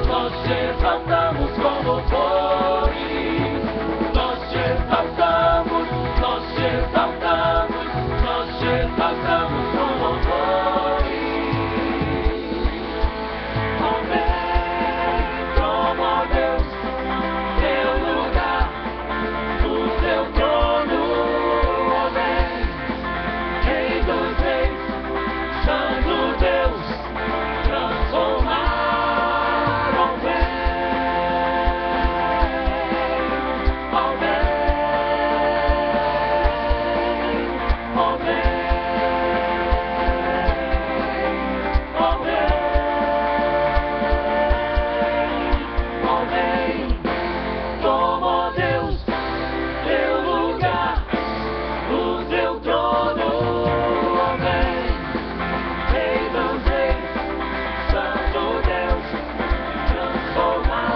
nós te exaltamos com louvores. Nós te exaltamos, nós te exaltamos, nós te exaltamos com louvores. Ó vem, como ó Deus, teu lugar, o teu trono, ó vem, Rei dos reis, Santo Deus, transformar, ó vem, ó vem, ó vem, ó vem, ó vem, toma, ó Deus, teu lugar, o teu trono, ó vem, Rei dos reis, Santo Deus, transformar,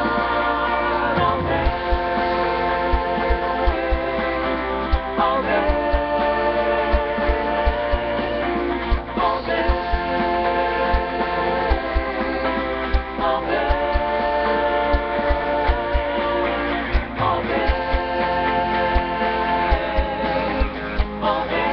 ó vem, ó vem, ó vem, ó vem, ó vem, ó vem,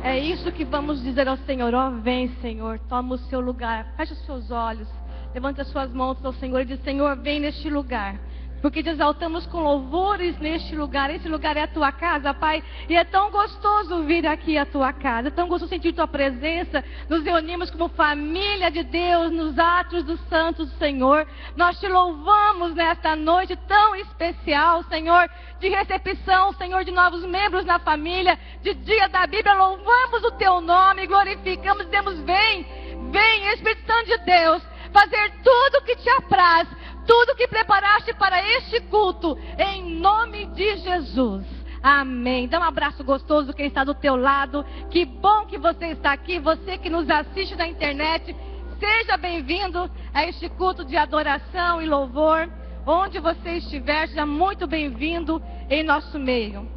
É isso que vamos dizer ao Senhor. Ó, vem, Senhor, toma o seu lugar. Feche os seus olhos, levanta as suas mãos ao Senhor e diz: Senhor, vem neste lugar, porque te exaltamos com louvores neste lugar. Esse lugar é a tua casa, Pai, e é tão gostoso vir aqui à tua casa, é tão gostoso sentir tua presença. Nos reunimos como família de Deus nos atos dos santos do Senhor. Nós te louvamos nesta noite tão especial, Senhor, de recepção, Senhor, de novos membros na família, de dia da Bíblia. Louvamos o teu nome, glorificamos, dizemos: vem, vem, Espírito Santo de Deus, fazer tudo o que te apraz, tudo que preparaste para este culto, em nome de Jesus. Amém. Dá um abraço gostoso quem está do teu lado. Que bom que você está aqui. Você que nos assiste na internet, seja bem-vindo a este culto de adoração e louvor. Onde você estiver, seja muito bem-vindo em nosso meio.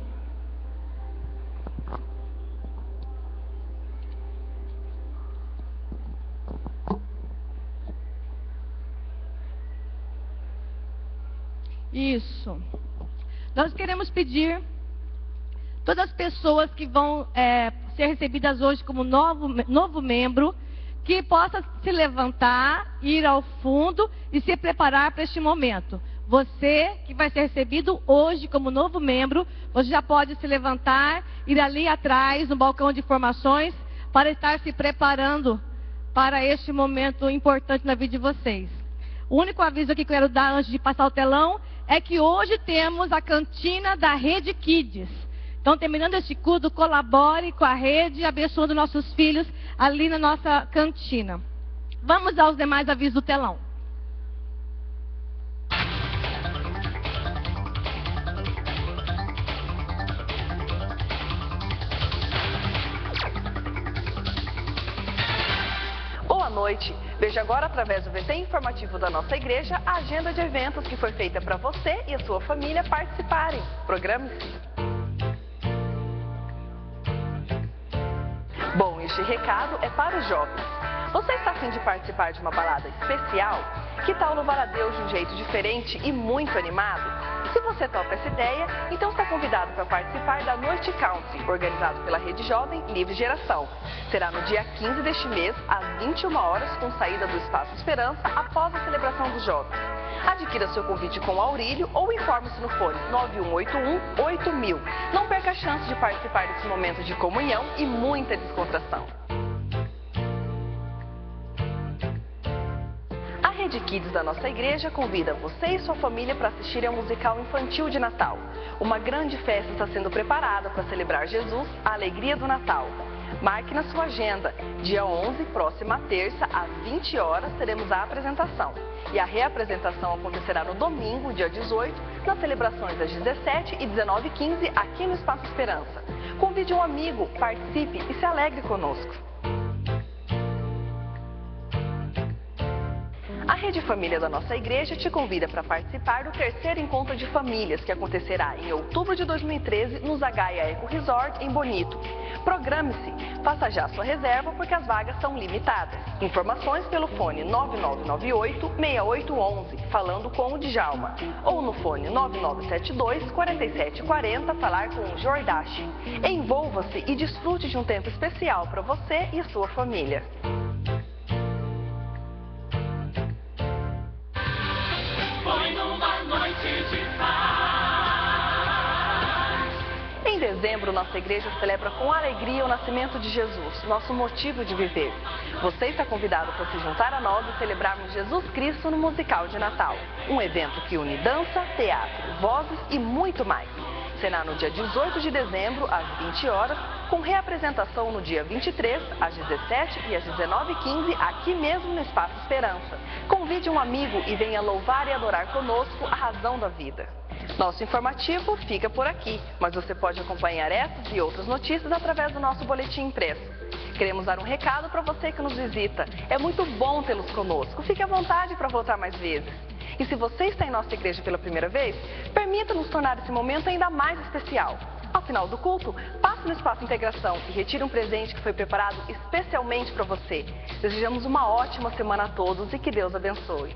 Isso. Nós queremos pedir todas as pessoas que vão ser recebidas hoje como novo membro, que possa se levantar, ir ao fundo e se preparar para este momento. Você que vai ser recebido hoje como novo membro, você já pode se levantar, ir ali atrás no balcão de informações para estar se preparando para este momento importante na vida de vocês. O único aviso aqui que eu quero dar antes de passar o telão é que hoje temos a cantina da Rede Kids. Então, terminando este culto, colabore com a rede, abençoando nossos filhos ali na nossa cantina. Vamos aos demais avisos do telão. Boa noite. Veja agora, através do VT informativo da nossa igreja, a agenda de eventos que foi feita para você e a sua família participarem. Programe-se. Bom, este recado é para os jovens. Você está a fim de participar de uma balada especial? Que tal louvar a Deus de um jeito diferente e muito animado? Se você topa essa ideia, então está convidado para participar da Noite Country, organizado pela Rede Jovem Livre Geração. Será no dia 15 deste mês, às 21 horas, com saída do Espaço Esperança, após a celebração dos jovens. Adquira seu convite com o Aurílio ou informe-se no fone 9181-8000. Não perca a chance de participar desse momento de comunhão e muita descontração. A Rede Kids da nossa igreja convida você e sua família para assistirem ao musical infantil de Natal. Uma grande festa está sendo preparada para celebrar Jesus, a alegria do Natal. Marque na sua agenda. Dia 11, próxima terça, às 20 horas, teremos a apresentação. E a reapresentação acontecerá no domingo, dia 18, nas celebrações das 17 e 19h15, aqui no Espaço Esperança. Convide um amigo, participe e se alegre conosco. A Rede Família da nossa igreja te convida para participar do terceiro encontro de famílias que acontecerá em outubro de 2013 no Zagaia Eco Resort em Bonito. Programe-se, faça já sua reserva porque as vagas são limitadas. Informações pelo fone 9998-6811, falando com o Djalma. Ou no fone 9972-4740, falar com o Jordache. Envolva-se e desfrute de um tempo especial para você e a sua família. Foi numa noite de paz. Em dezembro, nossa igreja celebra com alegria o nascimento de Jesus, nosso motivo de viver. Você está convidado para se juntar a nós e celebrarmos Jesus Cristo no musical de Natal. Um evento que une dança, teatro, vozes e muito mais. Será no dia 18 de dezembro, às 20 horas, com reapresentação no dia 23, às 17 e às 19h15, aqui mesmo no Espaço Esperança. Convide um amigo e venha louvar e adorar conosco a razão da vida. Nosso informativo fica por aqui, mas você pode acompanhar essas e outras notícias através do nosso boletim impresso. Queremos dar um recado para você que nos visita. É muito bom tê-los conosco. Fique à vontade para voltar mais vezes. E se você está em nossa igreja pela primeira vez, permita-nos tornar esse momento ainda mais especial. Ao final do culto, passe no Espaço Integração e retire um presente que foi preparado especialmente para você. Desejamos uma ótima semana a todos e que Deus abençoe.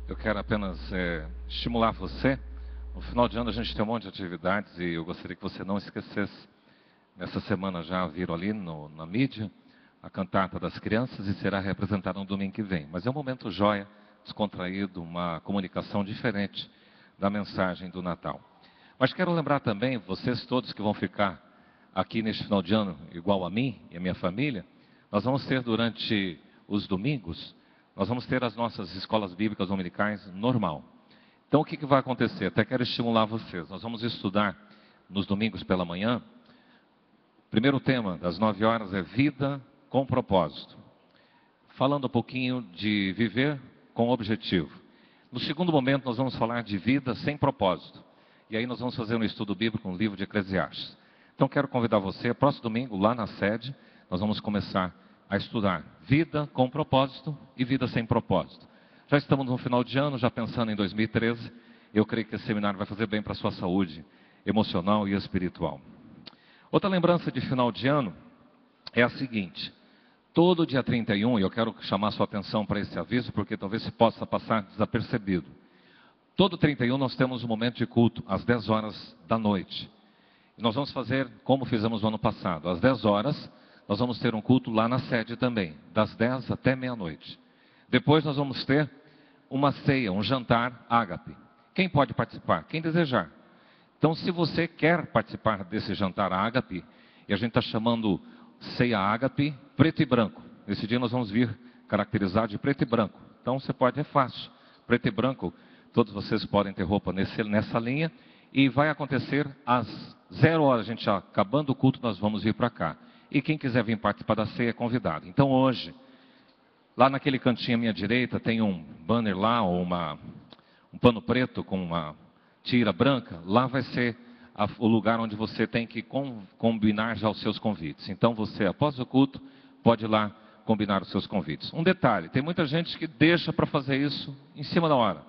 Eu quero apenas estimular você. No final de ano a gente tem um monte de atividades e eu gostaria que você não esquecesse. Nessa semana já viram ali na mídia a cantata das crianças e será representada no domingo que vem. Mas é um momento joia, descontraído, uma comunicação diferente da mensagem do Natal. Mas quero lembrar também, vocês todos que vão ficar aqui neste final de ano, igual a mim e a minha família, nós vamos ter durante os domingos, nós vamos ter as nossas escolas bíblicas dominicais normal. Então o que vai acontecer? Até quero estimular vocês. Nós vamos estudar nos domingos pela manhã. O primeiro tema das 9 horas é vida com propósito. Falando um pouquinho de viver com objetivo. No segundo momento nós vamos falar de vida sem propósito. E aí nós vamos fazer um estudo bíblico no livro de Eclesiastes. Então quero convidar você, próximo domingo, lá na sede, nós vamos começar a estudar vida com propósito e vida sem propósito. Já estamos no final de ano, já pensando em 2013. Eu creio que esse seminário vai fazer bem para a sua saúde emocional e espiritual. Outra lembrança de final de ano é a seguinte. Todo dia 31, e eu quero chamar sua atenção para esse aviso, porque talvez se possa passar desapercebido. Todo 31 nós temos um momento de culto, às 10 horas da noite. E nós vamos fazer como fizemos no ano passado. Às 10 horas, nós vamos ter um culto lá na sede também, das 10 até meia-noite. Depois nós vamos ter uma ceia, um jantar ágape. Quem pode participar? Quem desejar. Então, se você quer participar desse jantar ágape, e a gente está chamando ceia ágape, preto e branco. Nesse dia nós vamos vir caracterizado de preto e branco. Então, você pode, é fácil. Preto e branco, todos vocês podem ter roupa nessa linha. E vai acontecer às 0 horas, a gente já acabando o culto, nós vamos vir para cá. E quem quiser vir participar da ceia é convidado. Então, hoje, lá naquele cantinho à minha direita, tem um banner lá, ou um pano preto com uma tira branca. Lá vai ser o lugar onde você tem que combinar já os seus convites. Então você, após o culto, pode ir lá combinar os seus convites. Um detalhe, tem muita gente que deixa para fazer isso em cima da hora.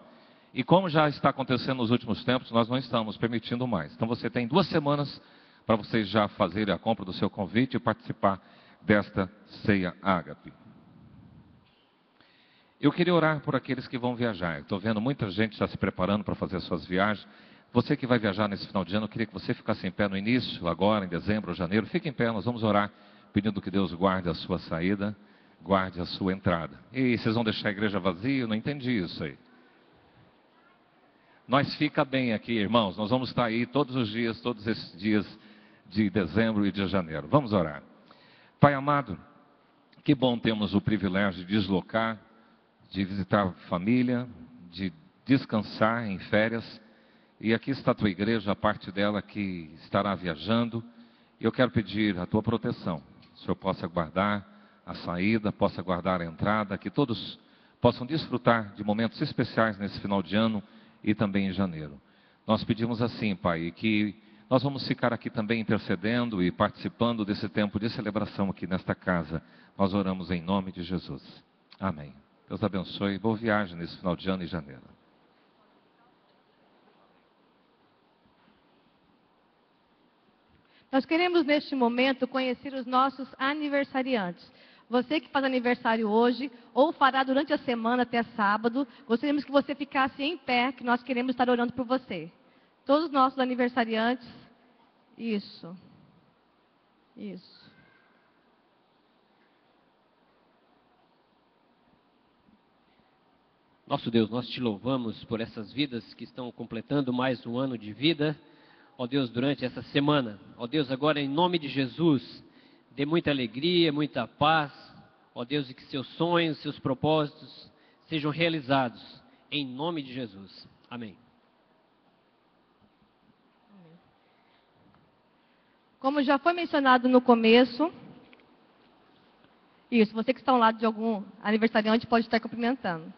E como já está acontecendo nos últimos tempos, nós não estamos permitindo mais. Então você tem 2 semanas para vocês já fazerem a compra do seu convite e participar desta ceia ágape. Eu queria orar por aqueles que vão viajar. Estou vendo muita gente já se preparando para fazer suas viagens. Você que vai viajar nesse final de ano, eu queria que você ficasse em pé no início, agora, em dezembro ou janeiro. Fique em pé, nós vamos orar, pedindo que Deus guarde a sua saída, guarde a sua entrada. E vocês vão deixar a igreja vazia? Eu não entendi isso aí. Nós fica bem aqui, irmãos. Nós vamos estar aí todos os dias, todos esses dias de dezembro e de janeiro. Vamos orar. Pai amado, que bom termos o privilégio de deslocar, de visitar a família, de descansar em férias. E aqui está a tua igreja, a parte dela que estará viajando. E eu quero pedir a tua proteção. O Senhor possa guardar a saída, possa guardar a entrada, que todos possam desfrutar de momentos especiais nesse final de ano e também em janeiro. Nós pedimos assim, Pai, que Nós vamos ficar aqui também intercedendo e participando desse tempo de celebração aqui nesta casa. Nós oramos em nome de Jesus. Amém. Deus abençoe. Boa viagem nesse final de ano e janeiro. Nós queremos neste momento conhecer os nossos aniversariantes. Você que faz aniversário hoje ou fará durante a semana até sábado, gostaríamos que você ficasse em pé, que nós queremos estar orando por você. Todos os nossos aniversariantes. Isso. Isso. Nosso Deus, nós te louvamos por essas vidas que estão completando mais um ano de vida. Ó Deus, durante essa semana. Ó Deus, agora em nome de Jesus, dê muita alegria, muita paz. Ó Deus, e que seus sonhos, seus propósitos sejam realizados. Em nome de Jesus. Amém. Como já foi mencionado no começo, isso, você que está ao lado de algum aniversariante pode estar cumprimentando.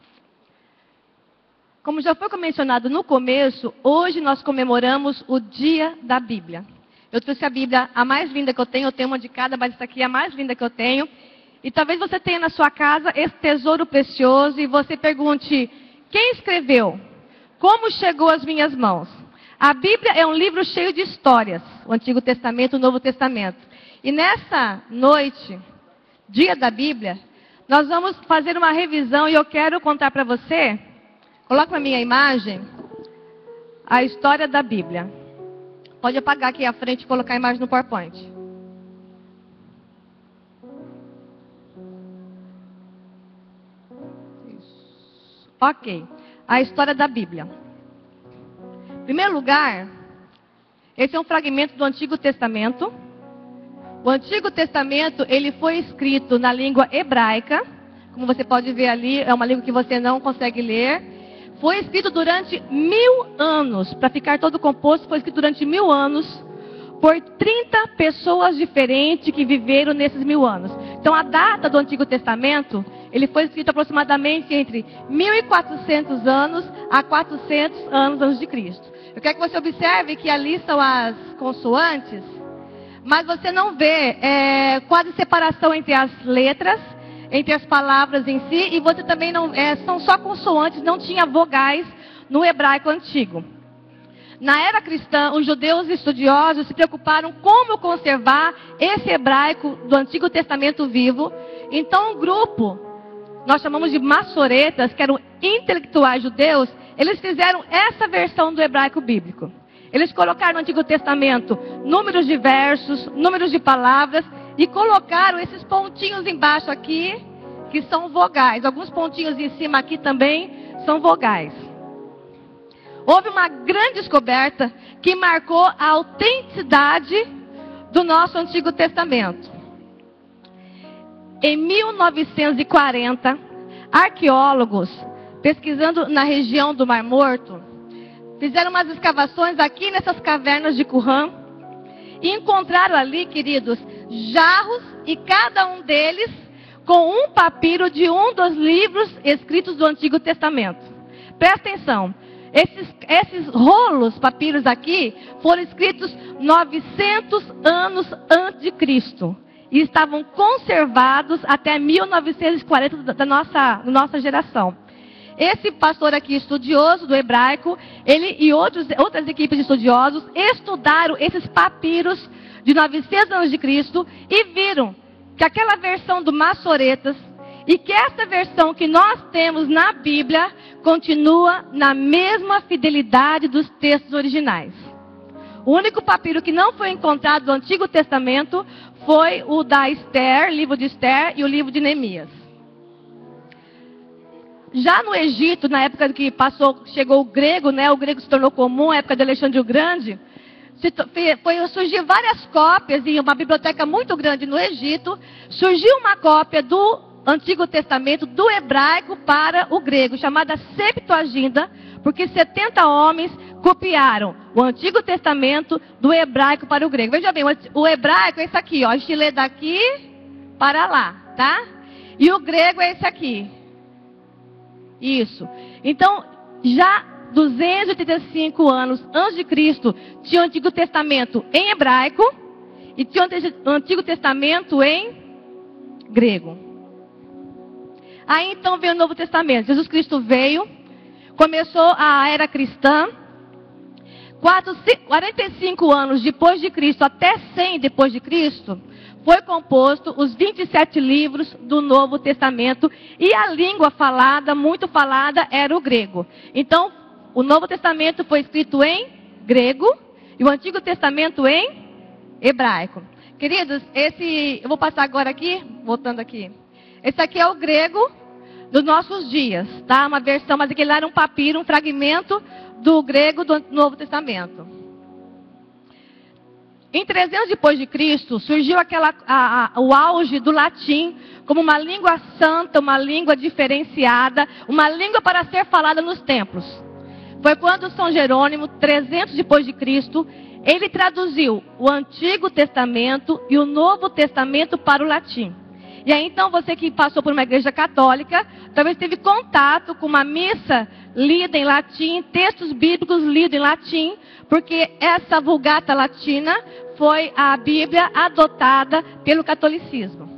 Como já foi mencionado no começo, hoje nós comemoramos o Dia da Bíblia. Eu trouxe a Bíblia, a mais linda que eu tenho uma de cada, mas essa aqui é a mais linda que eu tenho. E talvez você tenha na sua casa esse tesouro precioso e você pergunte, quem escreveu? Como chegou às minhas mãos? A Bíblia é um livro cheio de histórias, o Antigo Testamento e o Novo Testamento. E nessa noite, Dia da Bíblia, nós vamos fazer uma revisão e eu quero contar para você... Coloca na minha imagem a história da Bíblia. Pode apagar aqui à frente e colocar a imagem no PowerPoint. Isso. Ok. A história da Bíblia. Em primeiro lugar, esse é um fragmento do Antigo Testamento. O Antigo Testamento, ele foi escrito na língua hebraica. Como você pode ver ali, é uma língua que você não consegue ler. Foi escrito durante 1000 anos, para ficar todo composto, foi escrito durante 1000 anos, por 30 pessoas diferentes que viveram nesses 1000 anos. Então a data do Antigo Testamento, ele foi escrito aproximadamente entre 1400 anos a 400 anos antes de Cristo. Eu quero que você observe que ali são as consoantes, mas você não vê quase separação entre as letras, entre as palavras em si, e você também não... são só consoantes, não tinha vogais no hebraico antigo. Na era cristã, os judeus estudiosos se preocuparam como conservar esse hebraico do Antigo Testamento vivo. Então um grupo, nós chamamos de maçoretas, que eram intelectuais judeus, eles fizeram essa versão do hebraico bíblico. Eles colocaram no Antigo Testamento números de versos, números de palavras, e colocaram esses pontinhos embaixo aqui, que são vogais. Alguns pontinhos em cima aqui também são vogais. Houve uma grande descoberta que marcou a autenticidade do nosso Antigo Testamento. Em 1940, arqueólogos, pesquisando na região do Mar Morto, fizeram umas escavações aqui nessas cavernas de Qumran, e encontraram ali, queridos, jarros, e cada um deles com um papiro de um dos livros escritos do Antigo Testamento. Presta atenção, esses rolos, papiros aqui, foram escritos 900 anos antes de Cristo. E estavam conservados até 1940 da nossa geração. Esse pastor aqui, estudioso do hebraico, ele e outras equipes de estudiosos estudaram esses papiros de 900 anos de Cristo e viram que aquela versão do Maçoretas e que essa versão que nós temos na Bíblia continua na mesma fidelidade dos textos originais. O único papiro que não foi encontrado do Antigo Testamento foi o da Esther, livro de Esther, e o livro de Neemias. Já no Egito, na época que chegou o grego, né, o grego se tornou comum, na época de Alexandre o Grande, surgiu várias cópias em uma biblioteca muito grande no Egito. Surgiu uma cópia do Antigo Testamento, do hebraico para o grego, chamada Septuaginta, porque 70 homens copiaram o Antigo Testamento do hebraico para o grego. Veja bem, o hebraico é esse aqui, ó, a gente lê daqui para lá, tá? E o grego é esse aqui. Isso. Então, já 285 anos antes de Cristo, tinha o Antigo Testamento em hebraico e tinha o Antigo Testamento em grego. Aí então veio o Novo Testamento. Jesus Cristo veio, começou a era cristã. 45 anos depois de Cristo, até 100 depois de Cristo, foi composto os 27 livros do Novo Testamento, e a língua falada, muito falada, era o grego. Então, o Novo Testamento foi escrito em grego e o Antigo Testamento em hebraico. Queridos, eu vou passar agora aqui, voltando aqui. Esse aqui é o grego dos nossos dias, tá? Uma versão, mas aquele lá era um papiro, um fragmento do grego do Novo Testamento. Em 300 depois de Cristo, surgiu o auge do latim como uma língua santa, uma língua diferenciada, uma língua para ser falada nos templos. Foi quando São Jerônimo, 300 depois de Cristo, ele traduziu o Antigo Testamento e o Novo Testamento para o latim. E aí então você que passou por uma igreja católica, talvez teve contato com uma missa lida em latim, textos bíblicos lidos em latim, porque essa Vulgata Latina foi a Bíblia adotada pelo catolicismo.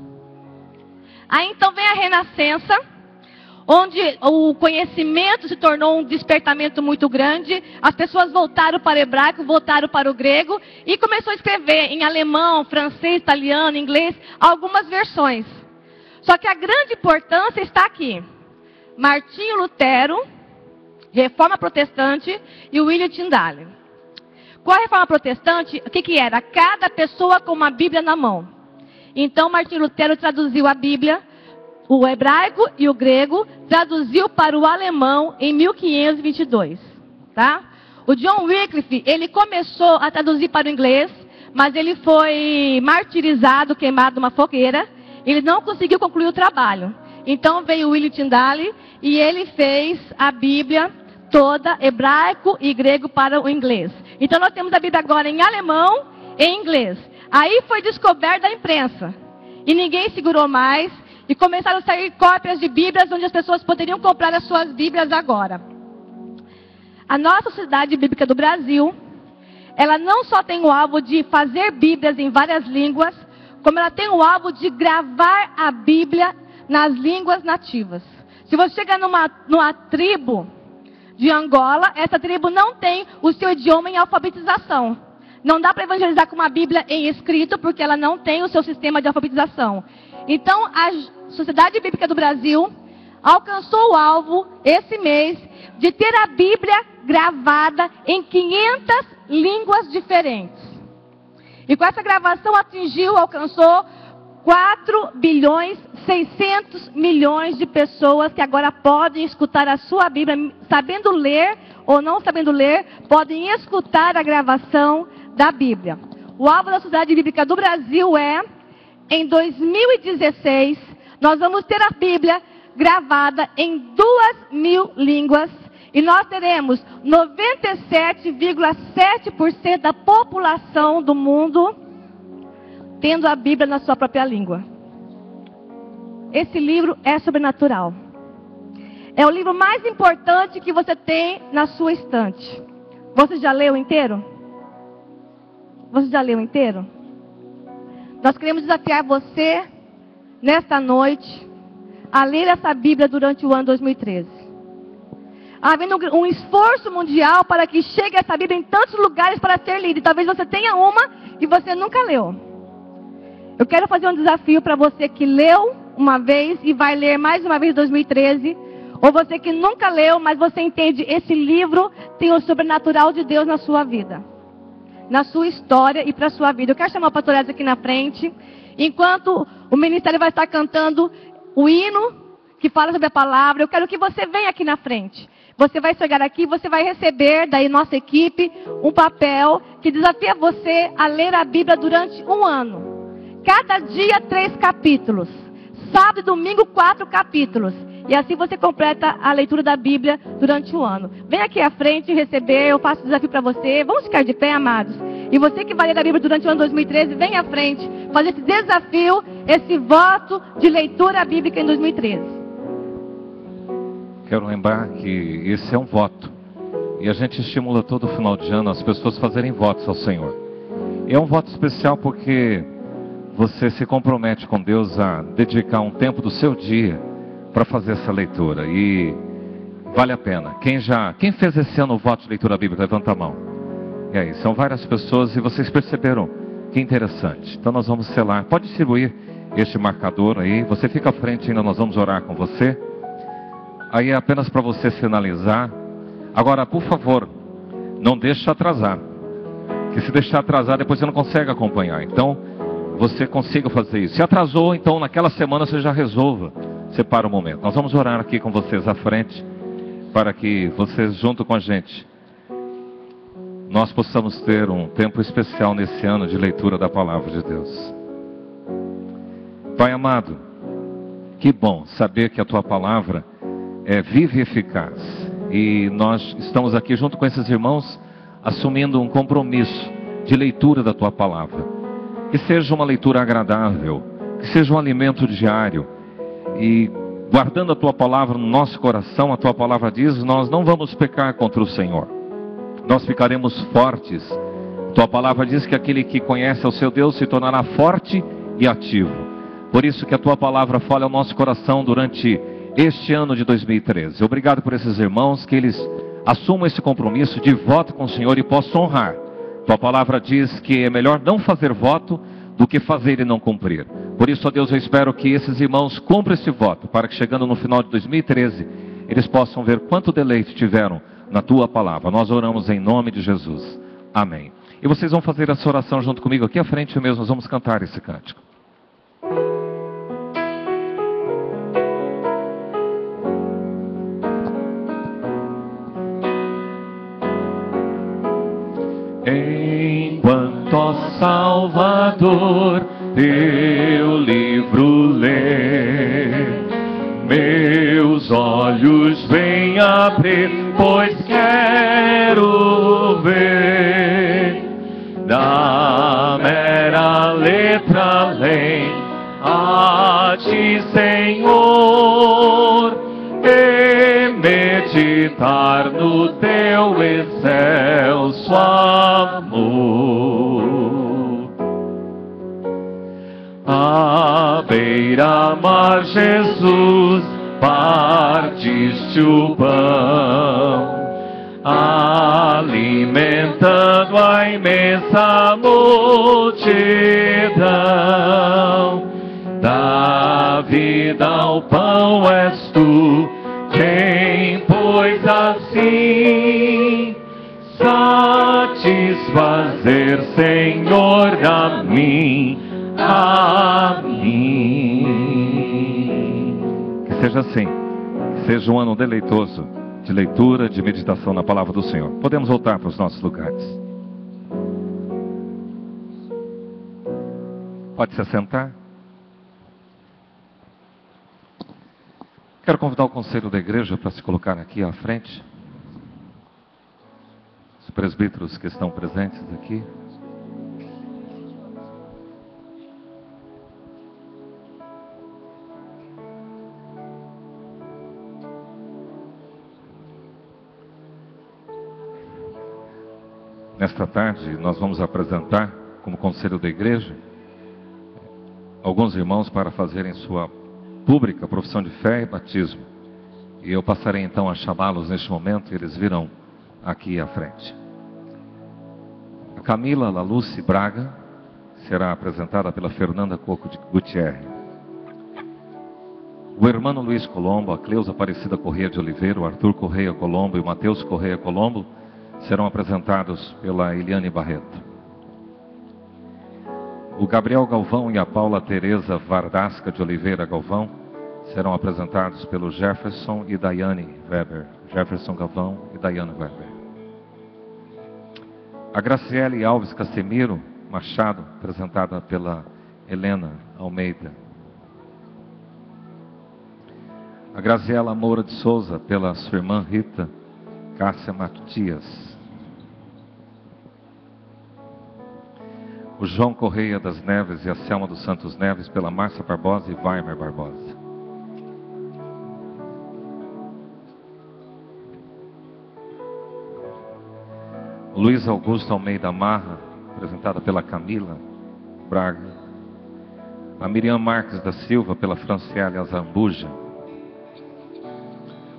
Aí então vem a Renascença, onde o conhecimento se tornou um despertamento muito grande, as pessoas voltaram para o hebraico, voltaram para o grego, e começou a escrever em alemão, francês, italiano, inglês, algumas versões. Só que a grande importância está aqui. Martinho Lutero, Reforma Protestante, e William Tyndale. Com a Reforma Protestante, o que era? Cada pessoa com uma Bíblia na mão. Então Martinho Lutero traduziu a Bíblia, o hebraico e o grego, traduziu para o alemão em 1522. Tá? O John Wycliffe, ele começou a traduzir para o inglês, mas ele foi martirizado, queimado numa fogueira. Ele não conseguiu concluir o trabalho. Então veio William Tyndale e ele fez a Bíblia toda, hebraico e grego, para o inglês. Então nós temos a Bíblia agora em alemão e em inglês. Aí foi descoberta a imprensa. E ninguém segurou mais. E começaram a sair cópias de Bíblias onde as pessoas poderiam comprar as suas Bíblias agora. A nossa Sociedade Bíblica do Brasil, ela não só tem o alvo de fazer Bíblias em várias línguas, como ela tem o alvo de gravar a Bíblia nas línguas nativas. Se você chegar numa tribo de Angola, essa tribo não tem o seu idioma em alfabetização. Não dá para evangelizar com uma Bíblia em escrito, porque ela não tem o seu sistema de alfabetização. Então, a Sociedade Bíblica do Brasil alcançou o alvo, esse mês, de ter a Bíblia gravada em 500 línguas diferentes. E com essa gravação alcançou 4.600.000.000 de pessoas que agora podem escutar a sua Bíblia, sabendo ler ou não sabendo ler, podem escutar a gravação da Bíblia. O alvo da Sociedade Bíblica do Brasil é, em 2016, nós vamos ter a Bíblia gravada em 2.000 línguas. E nós teremos 97,7% da população do mundo tendo a Bíblia na sua própria língua. Esse livro é sobrenatural. É o livro mais importante que você tem na sua estante. Você já leu inteiro? Você já leu inteiro? Nós queremos desafiar você, nesta noite, a ler essa Bíblia durante o ano 2013. Havendo um esforço mundial para que chegue essa Bíblia em tantos lugares para ser lida. E talvez você tenha uma e você nunca leu. Eu quero fazer um desafio para você que leu uma vez e vai ler mais uma vez em 2013. Ou você que nunca leu, mas você entende, esse livro tem o sobrenatural de Deus na sua vida, na sua história e para a sua vida. Eu quero chamar o pastor Edson aqui na frente. Enquanto o ministério vai estar cantando o hino que fala sobre a palavra, eu quero que você venha aqui na frente. Você vai chegar aqui, você vai receber da nossa equipe um papel que desafia você a ler a Bíblia durante um ano. Cada dia 3 capítulos. Sábado e domingo 4 capítulos. E assim você completa a leitura da Bíblia durante o ano. Vem aqui à frente receber, eu faço o desafio para você. Vamos ficar de pé, amados. E você que vai ler a Bíblia durante o ano 2013, vem à frente fazer esse desafio, esse voto de leitura bíblica em 2013. Quero lembrar que esse é um voto. E a gente estimula todo final de ano as pessoas fazerem votos ao Senhor. E é um voto especial porque você se compromete com Deus a dedicar um tempo do seu dia para fazer essa leitura. E vale a pena. Quem fez esse ano o voto de leitura bíblica? Levanta a mão. E aí, são várias pessoas e vocês perceberam que interessante. Então nós vamos selar. Pode distribuir este marcador aí. Você fica à frente ainda, nós vamos orar com você. Aí é apenas para você sinalizar. Agora, por favor, não deixe atrasar. Que se deixar atrasar, depois você não consegue acompanhar. Então, você consiga fazer isso. Se atrasou, então naquela semana você já resolva. Separa o momento. Nós vamos orar aqui com vocês à frente, para que vocês, junto com a gente, nós possamos ter um tempo especial nesse ano de leitura da Palavra de Deus. Pai amado, que bom saber que a Tua Palavra é viva e eficaz. E nós estamos aqui junto com esses irmãos, assumindo um compromisso de leitura da Tua Palavra. Que seja uma leitura agradável, que seja um alimento diário. E guardando a Tua Palavra no nosso coração, a Tua Palavra diz, nós não vamos pecar contra o Senhor. Nós ficaremos fortes. Tua Palavra diz que aquele que conhece ao seu Deus se tornará forte e ativo. Por isso que a Tua Palavra fale ao nosso coração durante este ano de 2013. Obrigado por esses irmãos, que eles assumam esse compromisso de voto com o Senhor e possam honrar. Tua Palavra diz que é melhor não fazer voto do que fazer e não cumprir. Por isso, ó Deus, eu espero que esses irmãos cumpram esse voto, para que chegando no final de 2013, eles possam ver quanto deleite tiveram na Tua Palavra. Nós oramos em nome de Jesus. Amém. E vocês vão fazer essa oração junto comigo aqui à frente mesmo, nós vamos cantar esse cântico. Enquanto, ó Salvador, Teu livro ler, meus olhos vêm abrir, pois quero ver da mera letra além a Ti, Senhor, e meditar no Teu excelso amor. À beira-mar, Jesus, partiste o pão, alimentando a imensa multidão. Da vida ao pão és Tu quem, pois assim, satisfazer, Senhor, a mim. Que seja assim, que seja um ano deleitoso de leitura, de meditação na Palavra do Senhor. Podemos voltar para os nossos lugares. Pode se assentar. Quero convidar o conselho da igreja para se colocar aqui à frente. Os presbíteros que estão presentes aqui. Nesta tarde, nós vamos apresentar, como conselho da igreja, alguns irmãos para fazerem sua pública profissão de fé e batismo. E eu passarei então a chamá-los neste momento e eles virão aqui à frente. A Camila Laluce Braga será apresentada pela Fernanda Coco de Gutierrez. O irmão Luiz Colombo, a Cleusa Aparecida Correia de Oliveira, o Arthur Correia Colombo e o Mateus Correia Colombo serão apresentados pela Eliane Barreto. O Gabriel Galvão e a Paula Tereza Vardasca de Oliveira Galvão serão apresentados pelo Jefferson e Daiane Weber. Jefferson Galvão e Daiane Weber. A Graciele Alves Casemiro Machado, apresentada pela Helena Almeida. A Graziela Moura de Souza, pela sua irmã Rita Cássia Matias. O João Correia das Neves e a Selma dos Santos Neves, pela Márcia Barbosa e Weimer Barbosa. Luiz Augusto Almeida Marra, apresentada pela Camila Braga. A Miriam Marques da Silva, pela Franciele Azambuja.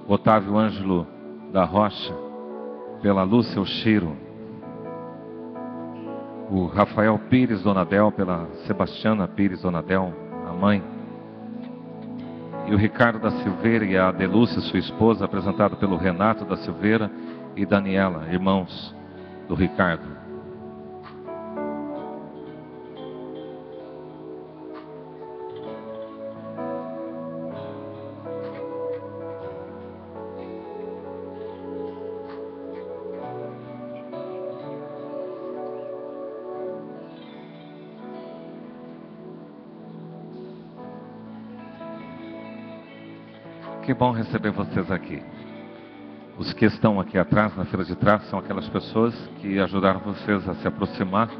Otávio Ângelo da Rocha, pela Lúcia Oshiro. O Rafael Pires Donadel, pela Sebastiana Pires Donadel, a mãe. E o Ricardo da Silveira e a Adelúcia, sua esposa, apresentado pelo Renato da Silveira e Daniela, irmãos do Ricardo. Que bom receber vocês aqui. Os que estão aqui atrás, na fila de trás, são aquelas pessoas que ajudaram vocês a se aproximar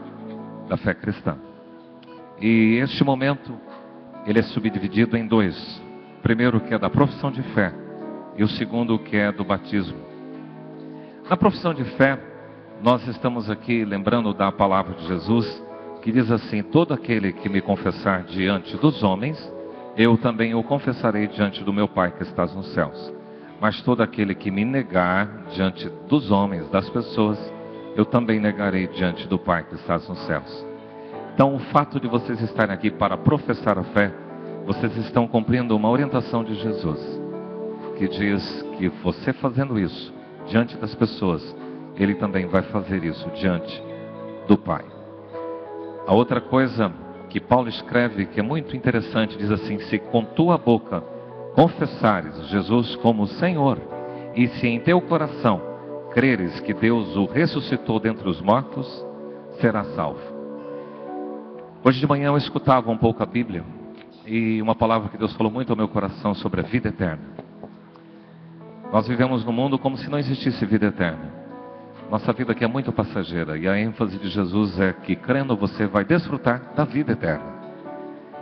da fé cristã. E este momento, ele é subdividido em dois. O primeiro, que é da profissão de fé, e o segundo, que é do batismo. Na profissão de fé, nós estamos aqui lembrando da palavra de Jesus, que diz assim: todo aquele que me confessar diante dos homens, eu também o confessarei diante do meu Pai que estás nos céus. Mas todo aquele que me negar diante dos homens, das pessoas, eu também negarei diante do Pai que estás nos céus. Então, o fato de vocês estarem aqui para professar a fé, vocês estão cumprindo uma orientação de Jesus, que diz que você fazendo isso diante das pessoas, Ele também vai fazer isso diante do Pai. A outra coisa que Paulo escreve, que é muito interessante, diz assim: se com tua boca confessares Jesus como Senhor, e se em teu coração creres que Deus o ressuscitou dentre os mortos, serás salvo. Hoje de manhã eu escutava um pouco a Bíblia, e uma palavra que Deus falou muito ao meu coração sobre a vida eterna. Nós vivemos no mundo como se não existisse vida eterna. Nossa vida aqui é muito passageira, e a ênfase de Jesus é que, crendo, você vai desfrutar da vida eterna.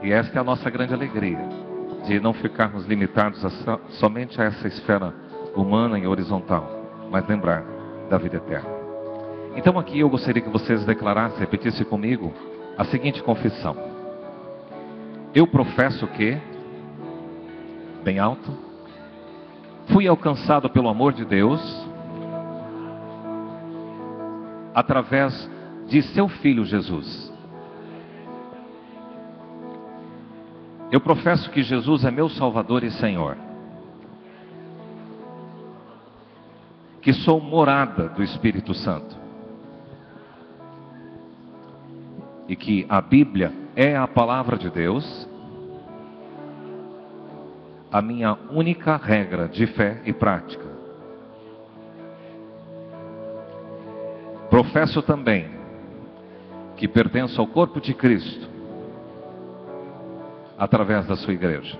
E esta é a nossa grande alegria, de não ficarmos limitados somente a essa esfera humana e horizontal, mas lembrar da vida eterna. Então aqui eu gostaria que vocês declarassem, repetissem comigo a seguinte confissão: eu professo que, bem alto, fui alcançado pelo amor de Deus através de seu Filho Jesus. Eu professo que Jesus é meu Salvador e Senhor, que sou morada do Espírito Santo, e que a Bíblia é a palavra de Deus, a minha única regra de fé e prática. Professo também que pertenço ao corpo de Cristo através da sua igreja.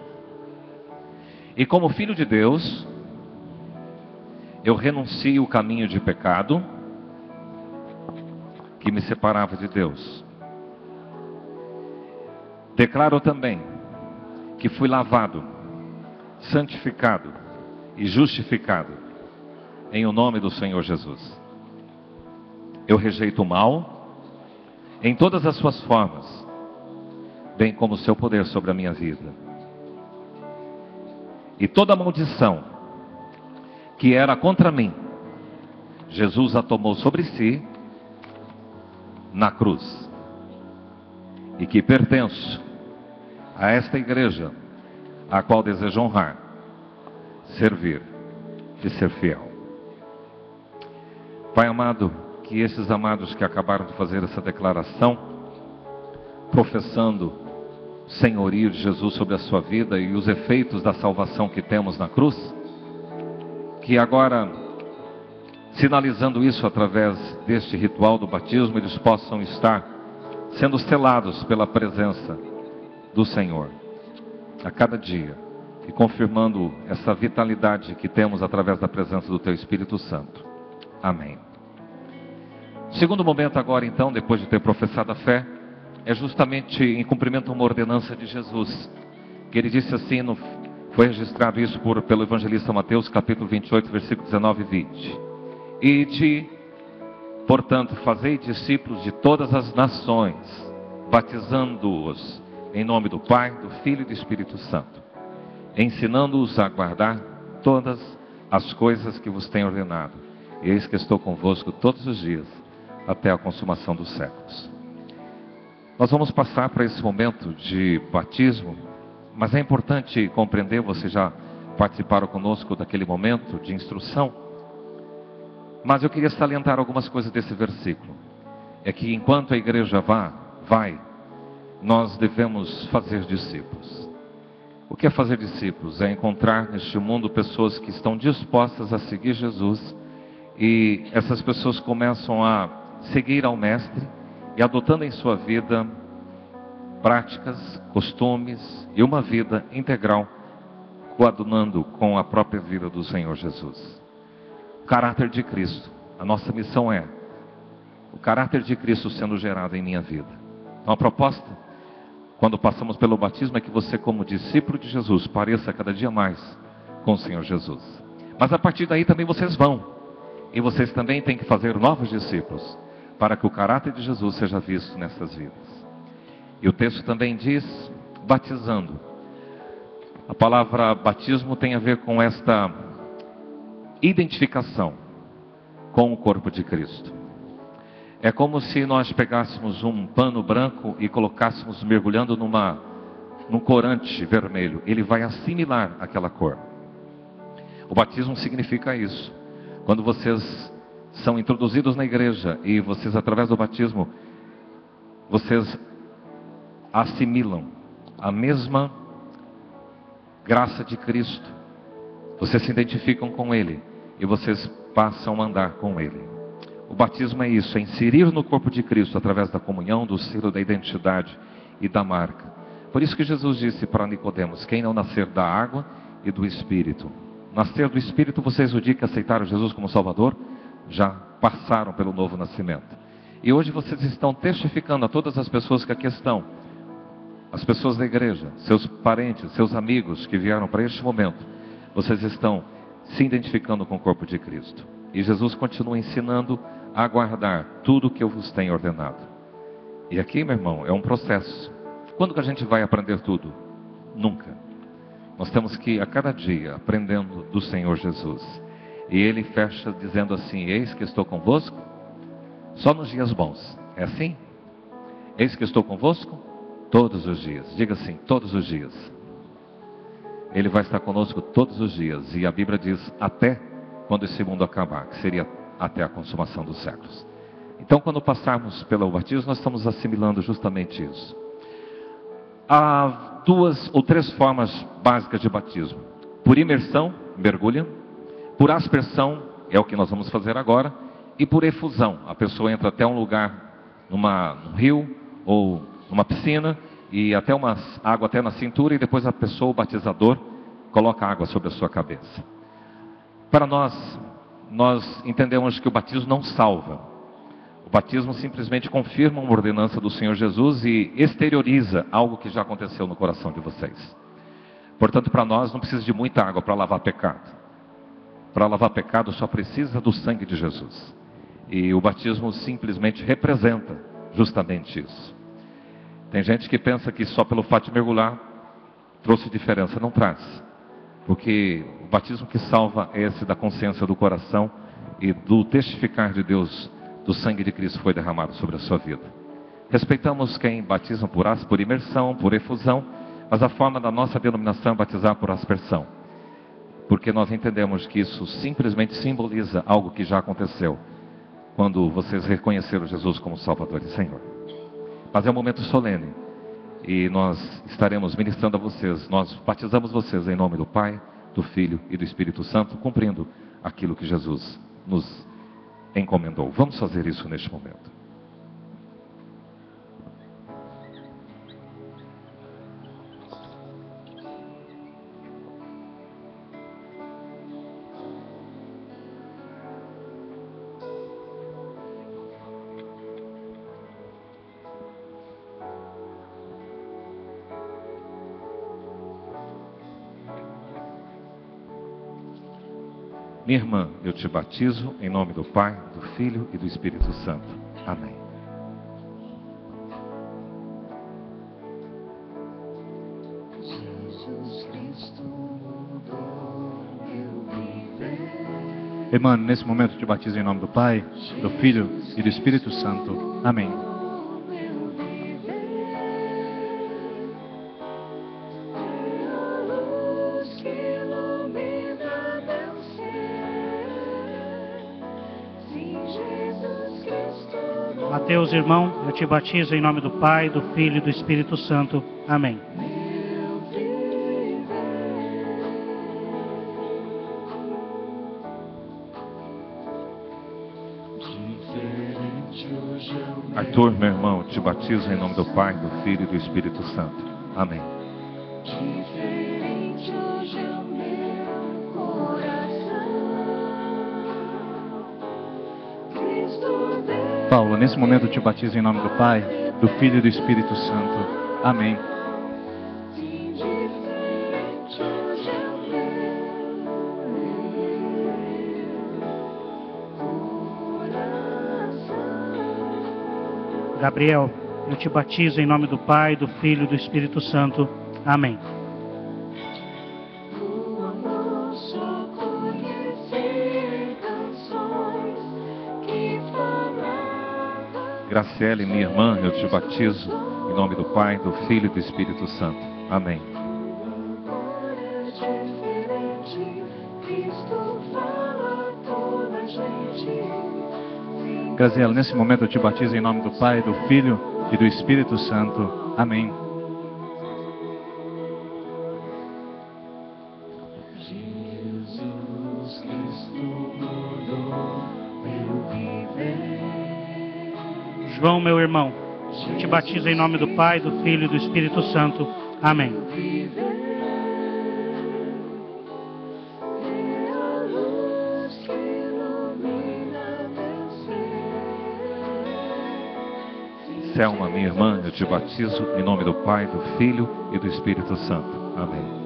E como filho de Deus, eu renuncio o caminho de pecado que me separava de Deus. Declaro também que fui lavado, santificado e justificado em o nome do Senhor Jesus. Eu rejeito o mal em todas as suas formas, bem como o seu poder sobre a minha vida. E toda maldição que era contra mim, Jesus a tomou sobre si na cruz. E que pertenço a esta igreja, a qual desejo honrar, servir e ser fiel. Pai amado, que esses amados que acabaram de fazer essa declaração, professando o senhorio de Jesus sobre a sua vida e os efeitos da salvação que temos na cruz, que agora, sinalizando isso através deste ritual do batismo, eles possam estar sendo selados pela presença do Senhor a cada dia, e confirmando essa vitalidade que temos através da presença do Teu Espírito Santo. Amém. O segundo momento agora, então, depois de ter professado a fé, é justamente em cumprimento a uma ordenança de Jesus, que ele disse assim, foi registrado isso pelo evangelista Mateus, capítulo 28, versículo 19 e 20. Ide Portanto, fazei discípulos de todas as nações, batizando-os em nome do Pai, do Filho e do Espírito Santo, ensinando-os a guardar todas as coisas que vos tenho ordenado. E eis que estou convosco todos os dias, até a consumação dos séculos. Nós vamos passar para esse momento de batismo, mas é importante compreender, vocês já participaram conosco daquele momento de instrução, mas eu queria salientar algumas coisas desse versículo. É que enquanto a igreja vai, nós devemos fazer discípulos. O que é fazer discípulos? É encontrar neste mundo pessoas que estão dispostas a seguir Jesus, e essas pessoas começam a seguir ao Mestre e adotando em sua vida práticas, costumes e uma vida integral, coadunando com a própria vida do Senhor Jesus. O caráter de Cristo. A nossa missão é o caráter de Cristo sendo gerado em minha vida. Então a proposta, quando passamos pelo batismo, é que você, como discípulo de Jesus, pareça cada dia mais com o Senhor Jesus. Mas a partir daí também vocês vão. E vocês também têm que fazer novos discípulos, para que o caráter de Jesus seja visto nessas vidas. E o texto também diz, batizando. A palavra batismo tem a ver com esta identificação com o corpo de Cristo. É como se nós pegássemos um pano branco e colocássemos mergulhando num corante vermelho. Ele vai assimilar aquela cor. O batismo significa isso. Quando vocês são introduzidos na igreja e vocês, através do batismo, vocês assimilam a mesma graça de Cristo. Vocês se identificam com Ele e vocês passam a andar com Ele. O batismo é isso, é inserir no corpo de Cristo através da comunhão, do selo da identidade e da marca. Por isso que Jesus disse para Nicodemos: quem não nascer da água e do Espírito. Nascer do Espírito, vocês, o dia que aceitaram Jesus como Salvador, já passaram pelo novo nascimento. E hoje vocês estão testificando a todas as pessoas que aqui estão, as pessoas da igreja, seus parentes, seus amigos que vieram para este momento, vocês estão se identificando com o corpo de Cristo. E Jesus continua ensinando a guardar tudo o que eu vos tenho ordenado. E aqui, meu irmão, é um processo. Quando que a gente vai aprender tudo? Nunca. Nós temos que ir a cada dia aprendendo do Senhor Jesus. E Ele fecha dizendo assim: eis que estou convosco só nos dias bons. É assim? Eis que estou convosco todos os dias. Diga assim: todos os dias. Ele vai estar conosco todos os dias. E a Bíblia diz até quando esse mundo acabar, que seria até a consumação dos séculos. Então, quando passarmos pelo batismo, nós estamos assimilando justamente isso. Há 2 ou 3 formas básicas de batismo: por imersão, mergulha; por aspersão, é o que nós vamos fazer agora; e por efusão, a pessoa entra até um lugar, num rio ou numa piscina, e até uma água até na cintura, e depois a pessoa, o batizador, coloca água sobre a sua cabeça. Para nós entendemos que o batismo não salva. O batismo simplesmente confirma uma ordenança do Senhor Jesus e exterioriza algo que já aconteceu no coração de vocês. Portanto, para nós não precisa de muita água para lavar pecado. Para lavar pecado só precisa do sangue de Jesus. E o batismo simplesmente representa justamente isso. Tem gente que pensa que só pelo fato de mergulhar trouxe diferença. Não traz. Porque o batismo que salva é esse da consciência do coração e do testificar de Deus, do sangue de Cristo foi derramado sobre a sua vida. Respeitamos quem batiza por imersão, por efusão, mas a forma da nossa denominação é batizar por aspersão. Porque nós entendemos que isso simplesmente simboliza algo que já aconteceu, quando vocês reconheceram Jesus como Salvador e Senhor. Mas é um momento solene, e nós estaremos ministrando a vocês. Nós batizamos vocês em nome do Pai, do Filho e do Espírito Santo, cumprindo aquilo que Jesus nos encomendou. Vamos fazer isso neste momento. minha irmã, eu te batizo em nome do Pai, do Filho e do Espírito Santo. Amém. Irmã, nesse momento eu te batizo em nome do Pai, do Filho e do Espírito Santo. Amém. Mateus, irmão, eu te batizo em nome do Pai, do Filho e do Espírito Santo. Amém. Arthur, meu irmão, eu te batizo em nome do Pai, do Filho e do Espírito Santo. Amém. Paulo, nesse momento eu te batizo em nome do Pai, do Filho e do Espírito Santo. Amém. Gabriel, eu te batizo em nome do Pai, do Filho e do Espírito Santo. Amém. Graciele, minha irmã, eu te batizo em nome do Pai, do Filho e do Espírito Santo. Amém. Graziela, nesse momento eu te batizo em nome do Pai, do Filho e do Espírito Santo. Amém. João, meu irmão, eu te batizo em nome do Pai, do Filho e do Espírito Santo. Amém. Selma, minha irmã, eu te batizo em nome do Pai, do Filho e do Espírito Santo. Amém.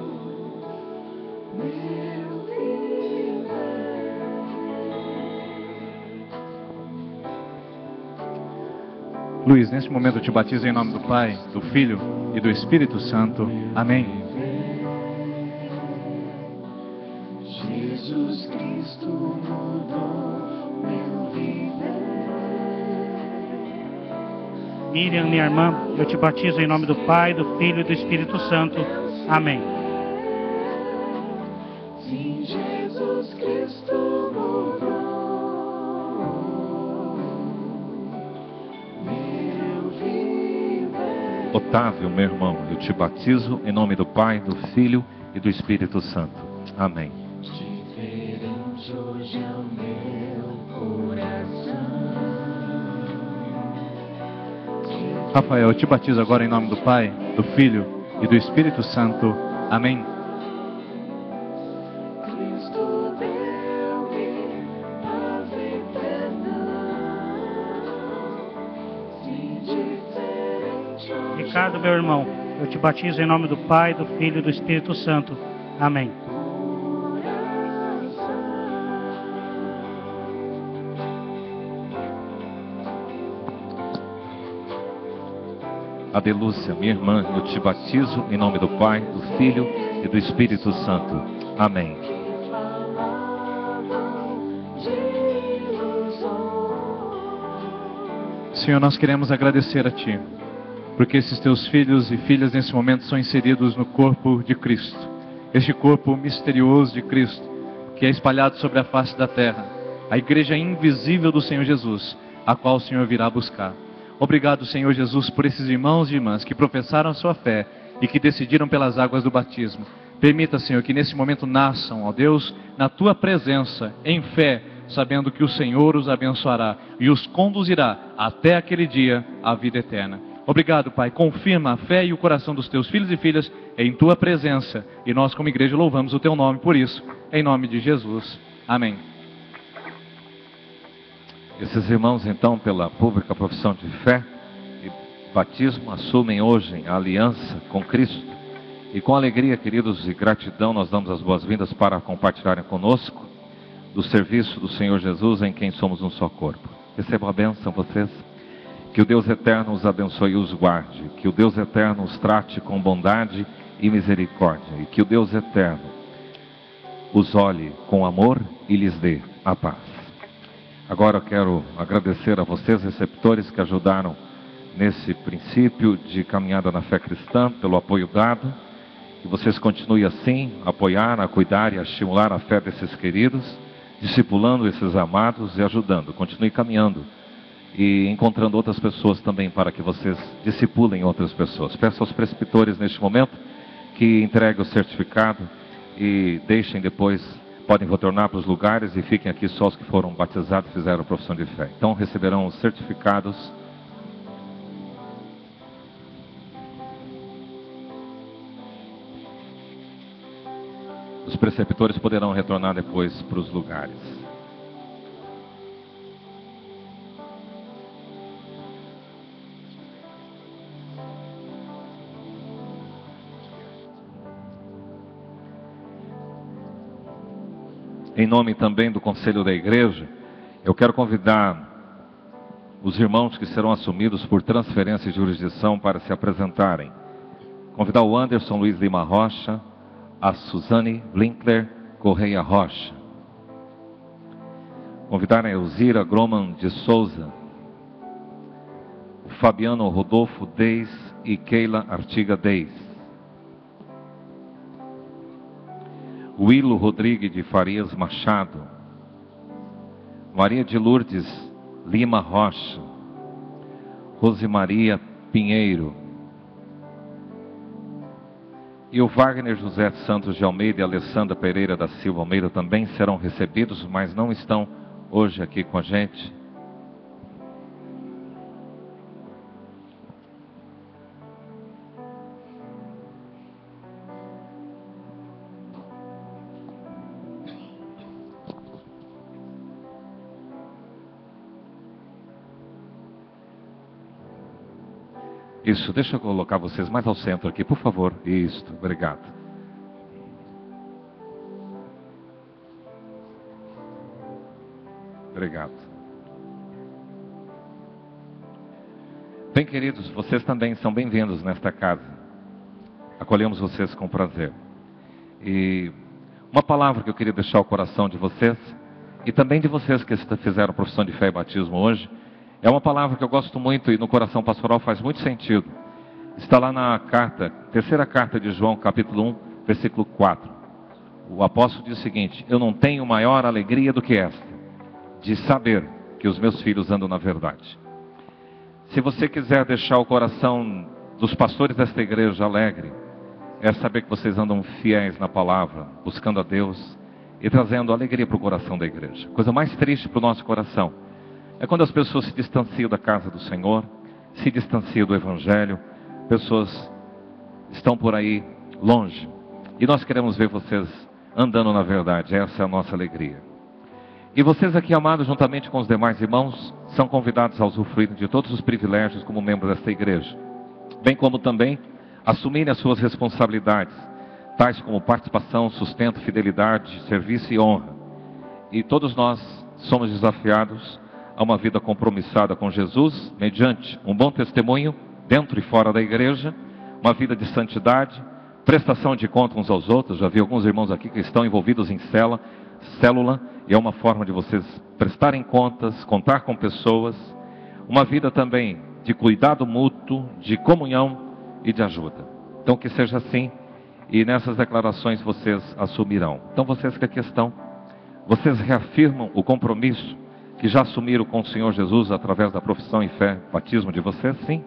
Luiz, nesse momento eu te batizo em nome do Pai, do Filho e do Espírito Santo. Amém. Jesus Cristo mudou meu viver. Miriam, minha irmã, eu te batizo em nome do Pai, do Filho e do Espírito Santo. Amém. Sim, Jesus Cristo mudou meu viver. Otávio, meu irmão, eu te batizo em nome do Pai, do Filho e do Espírito Santo. Amém. Diferente hoje é o meu coração. Rafael, eu te batizo agora em nome do Pai, do Filho e do Espírito Santo. Amém. Cristo deu-me paz eterna. Sim, diferente hoje. Ricardo, meu irmão, eu te batizo em nome do Pai, do Filho e do Espírito Santo. Amém. Adelúcia, minha irmã, eu te batizo em nome do Pai, do Filho e do Espírito Santo. Amém. Senhor, nós queremos agradecer a Ti, porque esses Teus filhos e filhas nesse momento são inseridos no corpo de Cristo. Este corpo misterioso de Cristo, que é espalhado sobre a face da terra. A igreja invisível do Senhor Jesus, a qual o Senhor virá buscar. Obrigado, Senhor Jesus, por esses irmãos e irmãs que professaram a sua fé e que decidiram pelas águas do batismo. Permita, Senhor, que nesse momento nasçam, ó Deus, na Tua presença, em fé, sabendo que o Senhor os abençoará e os conduzirá até aquele dia à vida eterna. Obrigado, Pai. Confirma a fé e o coração dos Teus filhos e filhas em Tua presença. E nós, como igreja, louvamos o Teu nome por isso. Em nome de Jesus. Amém. Esses irmãos, então, pela pública profissão de fé e batismo, assumem hoje a aliança com Cristo. E com alegria, queridos, e gratidão, nós damos as boas-vindas para compartilharem conosco do serviço do Senhor Jesus, em quem somos um só corpo. Recebam a bênção vocês. Que o Deus eterno os abençoe e os guarde. Que o Deus eterno os trate com bondade e misericórdia. E que o Deus eterno os olhe com amor e lhes dê a paz. Agora eu quero agradecer a vocês, receptores, que ajudaram nesse princípio de caminhada na fé cristã, pelo apoio dado. Que vocês continuem assim, a apoiar, a cuidar e a estimular a fé desses queridos, discipulando esses amados e ajudando. Continue caminhando e encontrando outras pessoas também, para que vocês discipulem outras pessoas. Peço aos presbitores neste momento que entreguem o certificado e deixem depois, podem retornar para os lugares e fiquem aqui só os que foram batizados e fizeram a profissão de fé. Então receberão os certificados. Os preceptores poderão retornar depois para os lugares. Em nome também do Conselho da Igreja, eu quero convidar os irmãos que serão assumidos por transferência de jurisdição para se apresentarem. Convidar o Anderson Luiz Lima Rocha, a Suzane Blinkler Correia Rocha. Convidar a Elzira Groman de Souza, o Fabiano Rodolfo Deis e Keila Artiga Deis. Willo Rodrigues de Farias Machado, Maria de Lourdes Lima Rocha, Rosemaria Pinheiro, e o Wagner José Santos de Almeida e Alessandra Pereira da Silva Almeida também serão recebidos, mas não estão hoje aqui com a gente. Isso, deixa eu colocar vocês mais ao centro aqui, por favor. Isso, obrigado. Obrigado. Bem, queridos, vocês também são bem-vindos nesta casa. Acolhemos vocês com prazer. E uma palavra que eu queria deixar ao coração de vocês, e também de vocês que fizeram profissão de fé e batismo hoje, é uma palavra que eu gosto muito e no coração pastoral faz muito sentido. Está lá na carta, terceira carta de João, capítulo 1, versículo 4. O apóstolo diz o seguinte: eu não tenho maior alegria do que esta, de saber que os meus filhos andam na verdade. Se você quiser deixar o coração dos pastores desta igreja alegre, é saber que vocês andam fiéis na palavra, buscando a Deus e trazendo alegria para o coração da igreja. Coisa mais triste para o nosso coração é quando as pessoas se distanciam da casa do Senhor, se distanciam do Evangelho, pessoas estão por aí longe. E nós queremos ver vocês andando na verdade, essa é a nossa alegria. E vocês aqui, amados, juntamente com os demais irmãos, são convidados a usufruir de todos os privilégios como membros desta igreja, bem como também assumirem as suas responsabilidades, tais como participação, sustento, fidelidade, serviço e honra. E todos nós somos desafiados a uma vida compromissada com Jesus, mediante um bom testemunho, dentro e fora da igreja, uma vida de santidade, prestação de conta uns aos outros. Já vi alguns irmãos aqui que estão envolvidos em célula, e é uma forma de vocês prestarem contas, contar com pessoas, uma vida também de cuidado mútuo, de comunhão e de ajuda. Então que seja assim, e nessas declarações vocês assumirão. Então vocês que aqui estão, vocês reafirmam o compromisso que já assumiram com o Senhor Jesus através da profissão e fé, batismo de vocês, sim?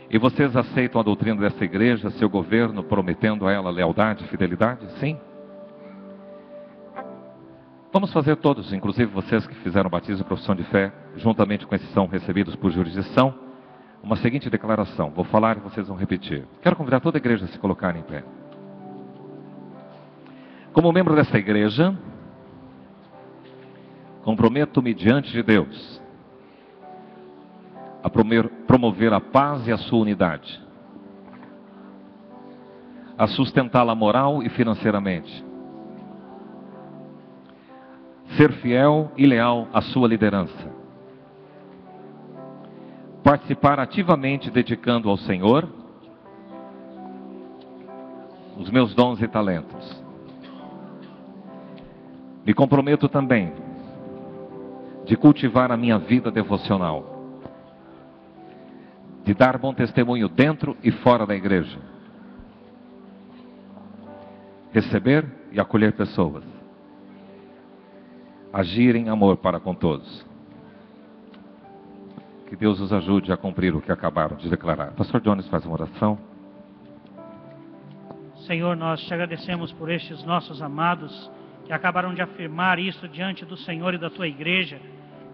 E vocês aceitam a doutrina dessa igreja, seu governo, prometendo a ela lealdade e fidelidade? Sim? Vamos fazer todos, inclusive vocês que fizeram batismo e profissão de fé, juntamente com esses que são recebidos por jurisdição, uma seguinte declaração. Vou falar e vocês vão repetir. Quero convidar toda a igreja a se colocar em pé. Como membro desta igreja, comprometo-me diante de Deus a promover a paz e a sua unidade, a sustentá-la moral e financeiramente, ser fiel e leal à sua liderança, participar ativamente dedicando ao Senhor os meus dons e talentos. Me comprometo também de cultivar a minha vida devocional, de dar bom testemunho dentro e fora da igreja, receber e acolher pessoas, agir em amor para com todos. Que Deus os ajude a cumprir o que acabaram de declarar. Pastor Jones faz uma oração. Senhor, nós te agradecemos por estes nossos amados que acabaram de afirmar isso diante do Senhor e da tua igreja.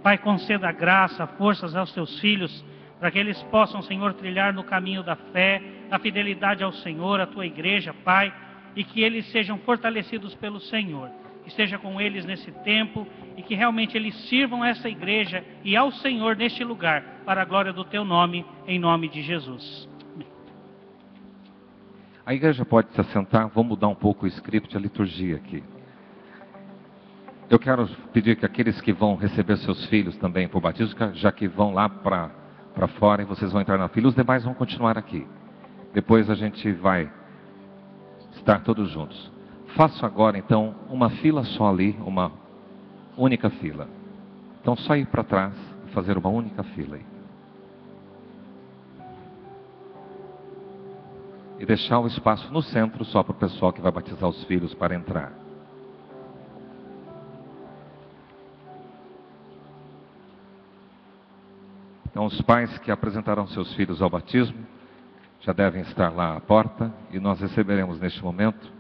Pai, conceda graça, forças aos teus filhos, para que eles possam, Senhor, trilhar no caminho da fé, da fidelidade ao Senhor, à tua igreja, Pai, e que eles sejam fortalecidos pelo Senhor. Que esteja com eles nesse tempo e que realmente eles sirvam a essa igreja e ao Senhor neste lugar, para a glória do teu nome, em nome de Jesus. A igreja pode se assentar, vamos mudar um pouco o script, a liturgia aqui. Eu quero pedir que aqueles que vão receber seus filhos também por batismo, já que vão lá para fora e vocês vão entrar na fila, os demais vão continuar aqui. Depois a gente vai estar todos juntos. Faço agora então uma fila só ali, uma única fila. Então só ir para trás e fazer uma única fila aí. E deixar o espaço no centro só para o pessoal que vai batizar os filhos para entrar. Então os pais que apresentarão seus filhos ao batismo já devem estar lá à porta e nós receberemos neste momento,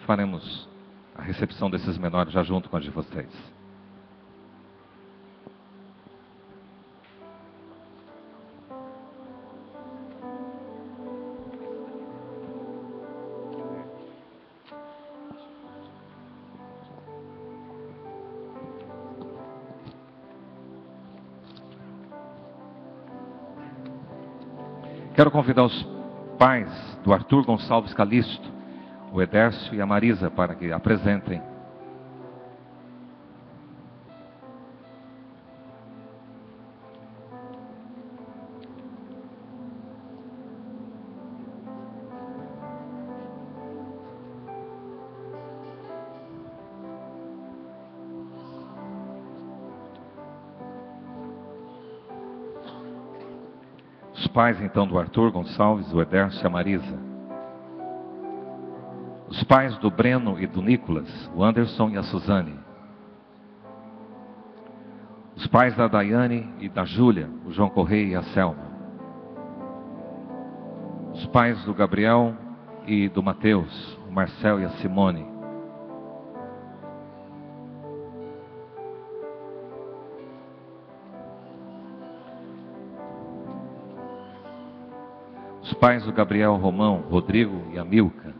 faremos a recepção desses menores já junto com a de vocês. Quero convidar os pais do Arthur Gonçalves Calisto, o Edércio e a Marisa, para que apresentem. Os pais então do Arthur Gonçalves, o Edércio e a Marisa. Os pais do Breno e do Nicolas, o Anderson e a Suzane. Os pais da Daiane e da Júlia, o João Correia e a Selma. Os pais do Gabriel e do Mateus, o Marcel e a Simone. Os pais do Gabriel Romão, Rodrigo e a Milka.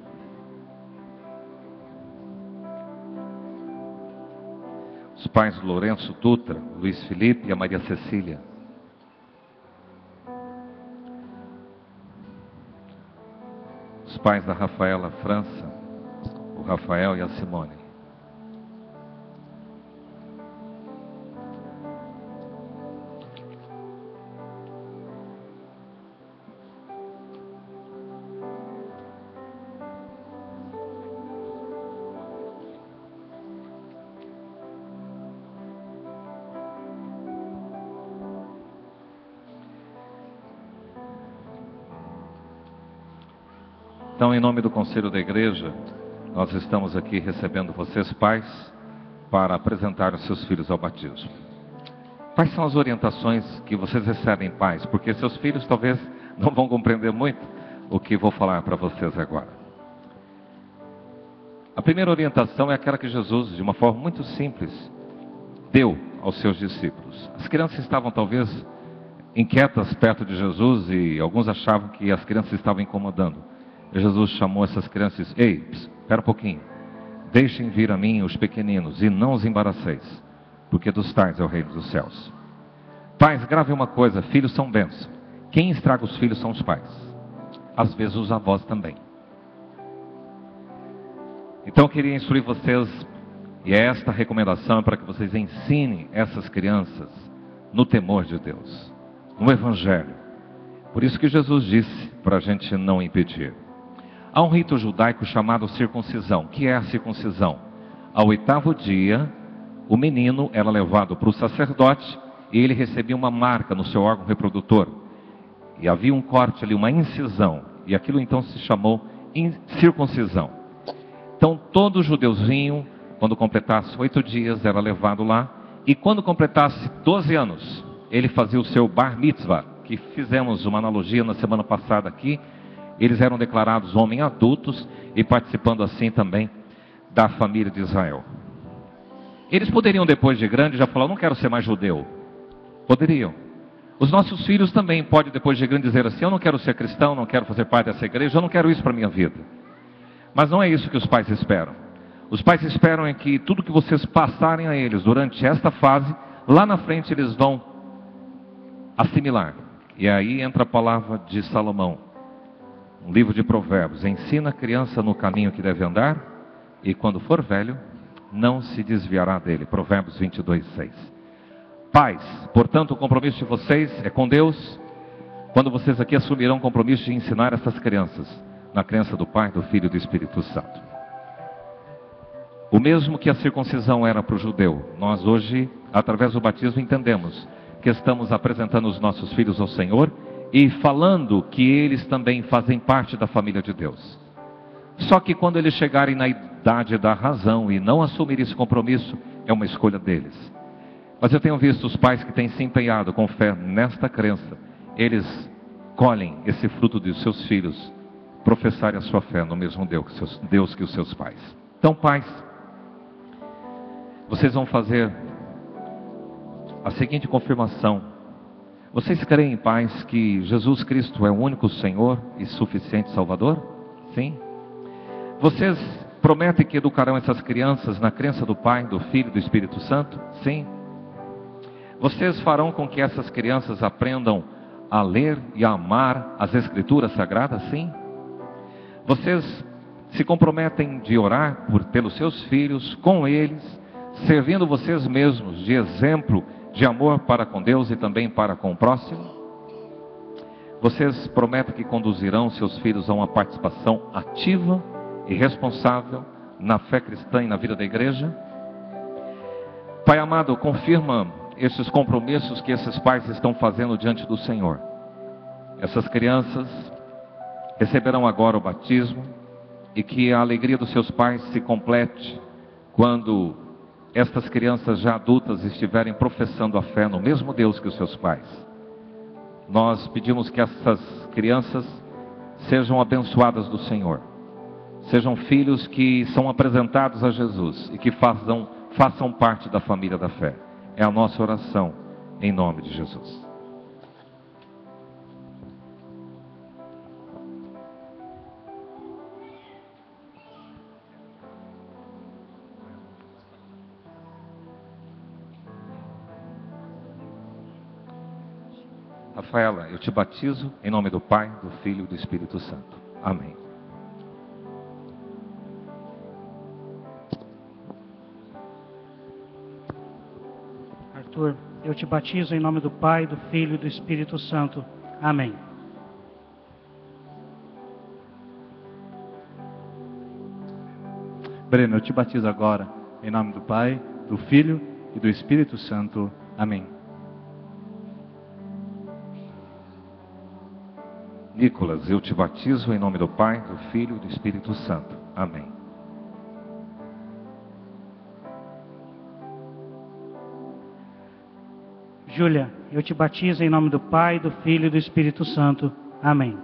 Os pais do Lourenço Dutra, Luiz Felipe e a Maria Cecília. Os pais da Rafaela França, o Rafael e a Simone. Então, em nome do Conselho da Igreja, nós estamos aqui recebendo vocês, pais, para apresentar os seus filhos ao batismo. Quais são as orientações que vocês recebem, pais? Porque seus filhos talvez não vão compreender muito o que vou falar para vocês agora. A primeira orientação é aquela que Jesus, de uma forma muito simples, deu aos seus discípulos. As crianças estavam talvez inquietas perto de Jesus e alguns achavam que as crianças estavam incomodando. Jesus chamou essas crianças e disse: ei, espera um pouquinho, deixem vir a mim os pequeninos e não os embaraceis, porque dos tais é o reino dos céus. Pais, gravem uma coisa: filhos são bênção. Quem estraga os filhos são os pais, às vezes os avós também. Então eu queria instruir vocês E esta recomendação é para que vocês ensinem essas crianças no temor de Deus, no Evangelho. Por isso que Jesus disse para a gente não impedir. Há um rito judaico chamado circuncisão. Que é a circuncisão? Ao 8º dia, o menino era levado para o sacerdote e ele recebia uma marca no seu órgão reprodutor. E havia um corte ali, uma incisão. E aquilo então se chamou circuncisão. Então todo judeuzinho, quando completasse 8 dias, era levado lá. E quando completasse 12 anos, ele fazia o seu bar mitzvah, que fizemos uma analogia na semana passada aqui. Eles eram declarados homens adultos e participando assim também da família de Israel. Eles poderiam depois de grande já falar, não quero ser mais judeu. Poderiam. Os nossos filhos também podem depois de grande dizer assim, eu não quero ser cristão, não quero fazer parte dessa igreja, eu não quero isso para a minha vida. Mas não é isso que os pais esperam. Os pais esperam é que tudo que vocês passarem a eles durante esta fase, lá na frente eles vão assimilar. E aí entra a palavra de Salomão, um livro de Provérbios. Ensina a criança no caminho que deve andar, e quando for velho, não se desviará dele. Provérbios 22:6. Pais, portanto, o compromisso de vocês é com Deus, quando vocês aqui assumirão o compromisso de ensinar essas crianças, na crença do Pai, do Filho e do Espírito Santo. O mesmo que a circuncisão era para o judeu, nós hoje, através do batismo, entendemos que estamos apresentando os nossos filhos ao Senhor e falando que eles também fazem parte da família de Deus. Só que quando eles chegarem na idade da razão e não assumirem esse compromisso, é uma escolha deles. Mas eu tenho visto os pais que têm se empenhado com fé nesta crença, eles colhem esse fruto de seus filhos professarem a sua fé no mesmo Deus que os seus pais. Então, pais, vocês vão fazer a seguinte confirmação. Vocês creem, pais, que Jesus Cristo é o único Senhor e suficiente Salvador? Sim. Vocês prometem que educarão essas crianças na crença do Pai, do Filho e do Espírito Santo? Sim. Vocês farão com que essas crianças aprendam a ler e a amar as Escrituras Sagradas? Sim. Vocês se comprometem de orar pelos seus filhos, com eles, servindo vocês mesmos de exemplo de amor para com Deus e também para com o próximo? Vocês prometem que conduzirão seus filhos a uma participação ativa e responsável na fé cristã e na vida da igreja? Pai amado, confirma esses compromissos que esses pais estão fazendo diante do Senhor. Essas crianças receberão agora o batismo e que a alegria dos seus pais se complete quando estas crianças já adultas estiverem professando a fé no mesmo Deus que os seus pais. Nós pedimos que essas crianças sejam abençoadas do Senhor. Sejam filhos que são apresentados a Jesus e que façam parte da família da fé. É a nossa oração, em nome de Jesus. Rafaela, eu te batizo em nome do Pai, do Filho e do Espírito Santo. Amém. Arthur, eu te batizo em nome do Pai, do Filho e do Espírito Santo. Amém. Breno, eu te batizo agora em nome do Pai, do Filho e do Espírito Santo. Amém. Nicolas, eu te batizo em nome do Pai, do Filho e do Espírito Santo. Amém. Júlia, eu te batizo em nome do Pai, do Filho e do Espírito Santo. Amém.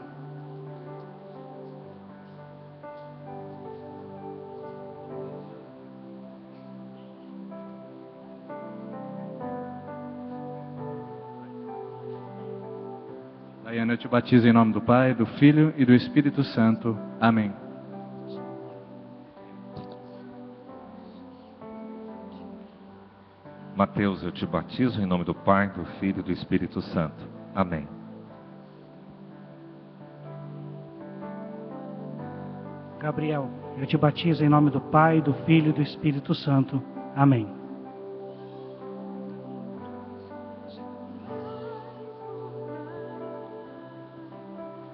Daiane, eu te batizo em nome do Pai, do Filho e do Espírito Santo. Amém. Mateus, eu te batizo em nome do Pai, do Filho e do Espírito Santo. Amém. Gabriel, eu te batizo em nome do Pai, do Filho e do Espírito Santo. Amém.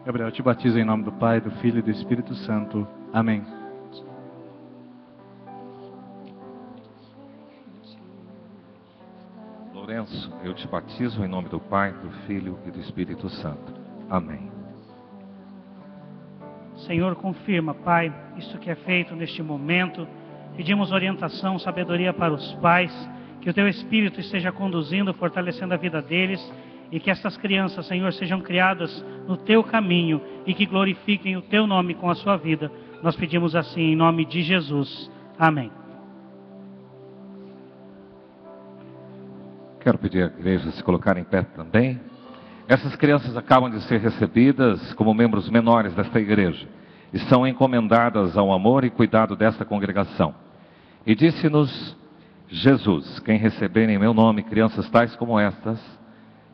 Gabriel, eu te batizo em nome do Pai, do Filho e do Espírito Santo. Amém. Lourenço, eu te batizo em nome do Pai, do Filho e do Espírito Santo. Amém. Senhor, confirma, Pai, isto que é feito neste momento. Pedimos orientação, sabedoria para os pais, que o Teu Espírito esteja conduzindo, fortalecendo a vida deles, e que estas crianças, Senhor, sejam criadas no Teu caminho e que glorifiquem o Teu nome com a sua vida. Nós pedimos assim em nome de Jesus. Amém. Quero pedir à igreja se colocar em pé também. Essas crianças acabam de ser recebidas como membros menores desta igreja e são encomendadas ao amor e cuidado desta congregação. E disse-nos Jesus: quem receber em meu nome crianças tais como estas,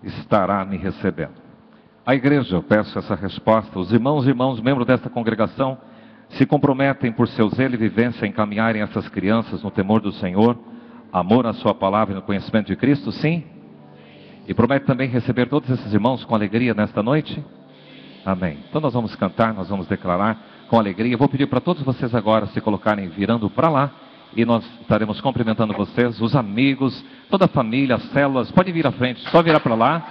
estará me recebendo. A igreja, eu peço essa resposta. Os irmãos e irmãs, membros desta congregação, se comprometem por seu zelo e vivência em encaminharem essas crianças no temor do Senhor, amor à sua palavra e no conhecimento de Cristo, sim? E promete também receber todos esses irmãos com alegria nesta noite? Amém. Então nós vamos cantar, nós vamos declarar com alegria. Eu vou pedir para todos vocês agora se colocarem virando para lá. E nós estaremos cumprimentando vocês, os amigos, toda a família, as células. Pode vir à frente, só virar para lá.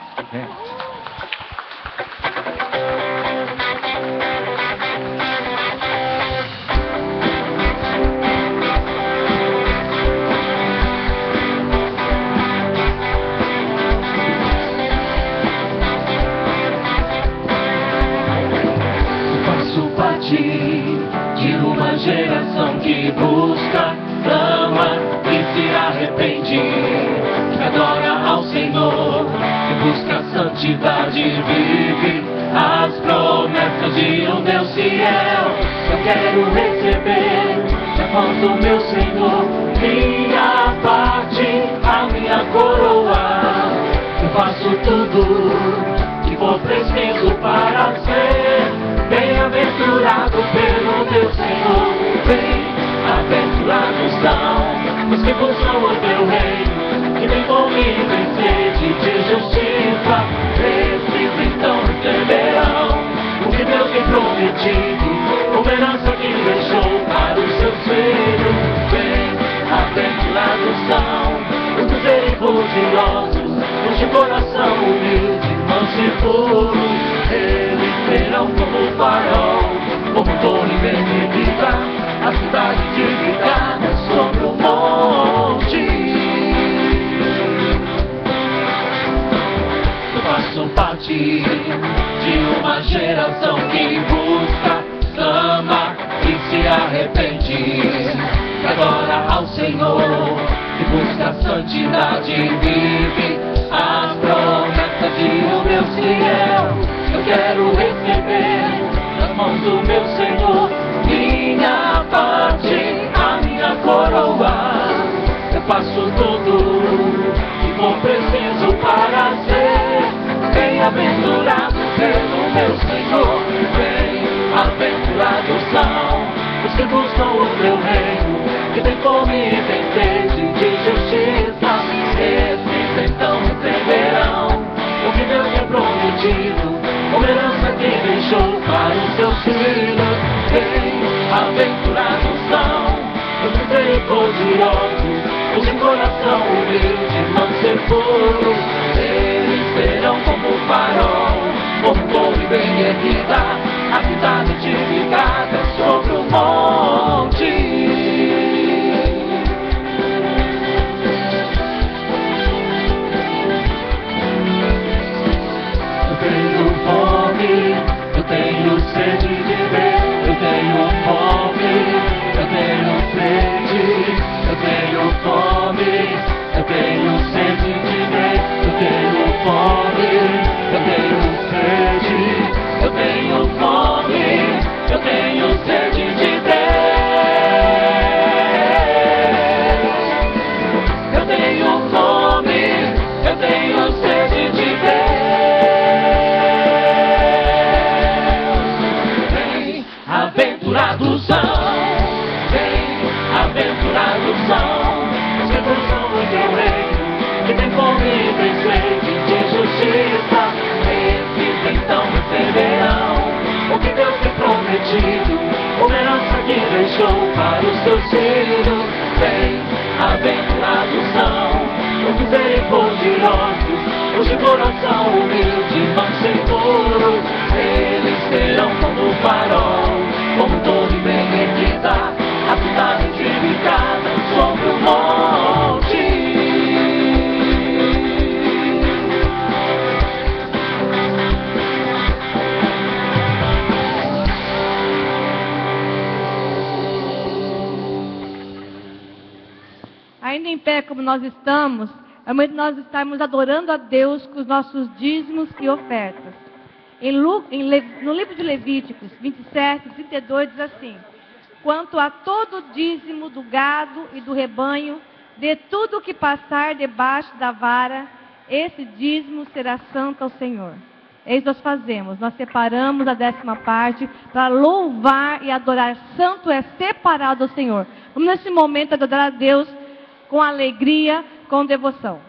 Faço parte de uma geração que busca, clama e se arrepende, que adora ao Senhor, que busca a santidade e vive as promessas de um Deus fiel. Eu quero receber da voz do meu Senhor minha parte, a minha coroa. Eu faço tudo que for preciso para ser bem-aventurado pelo meu Senhor. Bem-aventurados são os que buscam o teu reino, que têm fome e sede de justiça. Esses então receberão o que Deus tem prometido, uma herança que deixou para os seus filhos. Bem-aventurados são os misericordiosos, os de coração humilde, manso e puro. Eles serão como o farol, como torre bem erguida, a cidade edificada sobre o monte. Eu faço parte de uma geração que busca, clama e se arrepende, que adora ao Senhor, que busca a santidade e vive as promessas de um Deus fiel. Eu quero receber das mãos do meu Senhor minha parte, a minha coroa. Eu faço tudo que for preciso para ser bem-aventurado pelo meu Senhor. Bem-aventurados são os que buscam o teu reino, que tem fome e tem sede de justiça. Esses então receberão o que Deus tem prometido, uma herança que deixou para os seus filhos. Bem-aventurados são os misericordiosos, os de coração humilde, manso e puro. Eles serão como o farol, como torre bem erguida, a cidade edificada sobre o monte. Eu tenho sede de ver, eu tenho fome, eu tenho sede, eu tenho fome, eu tenho sede de ver, eu tenho fome, eu tenho sede, eu tenho fome, eu tenho sede de ver. Eu tenho fome, eu tenho sede de ver. Bem-aventurados são os teu reino, que tem fome e tem sede de justiça. Esses então receberão o que Deus tem prometido, uma herança que deixou para os seus filhos. Bem-aventurados são os misericordiosos, os de coração humilde vão seguro. Eles serão como o farol, como torre bem erguida, a cidade edificada sobre o monte. Ainda em pé como nós estamos, é o momento de nós estarmos adorando a Deus com os nossos dízimos e ofertas. No livro de Levíticos 27, 32 diz assim: quanto a todo o dízimo do gado e do rebanho, de tudo que passar debaixo da vara, esse dízimo será santo ao Senhor. Eis nós fazemos, nós separamos a 10ª parte para louvar e adorar. Santo é separado ao Senhor. Vamos nesse momento adorar a Deus com alegria, com devoção.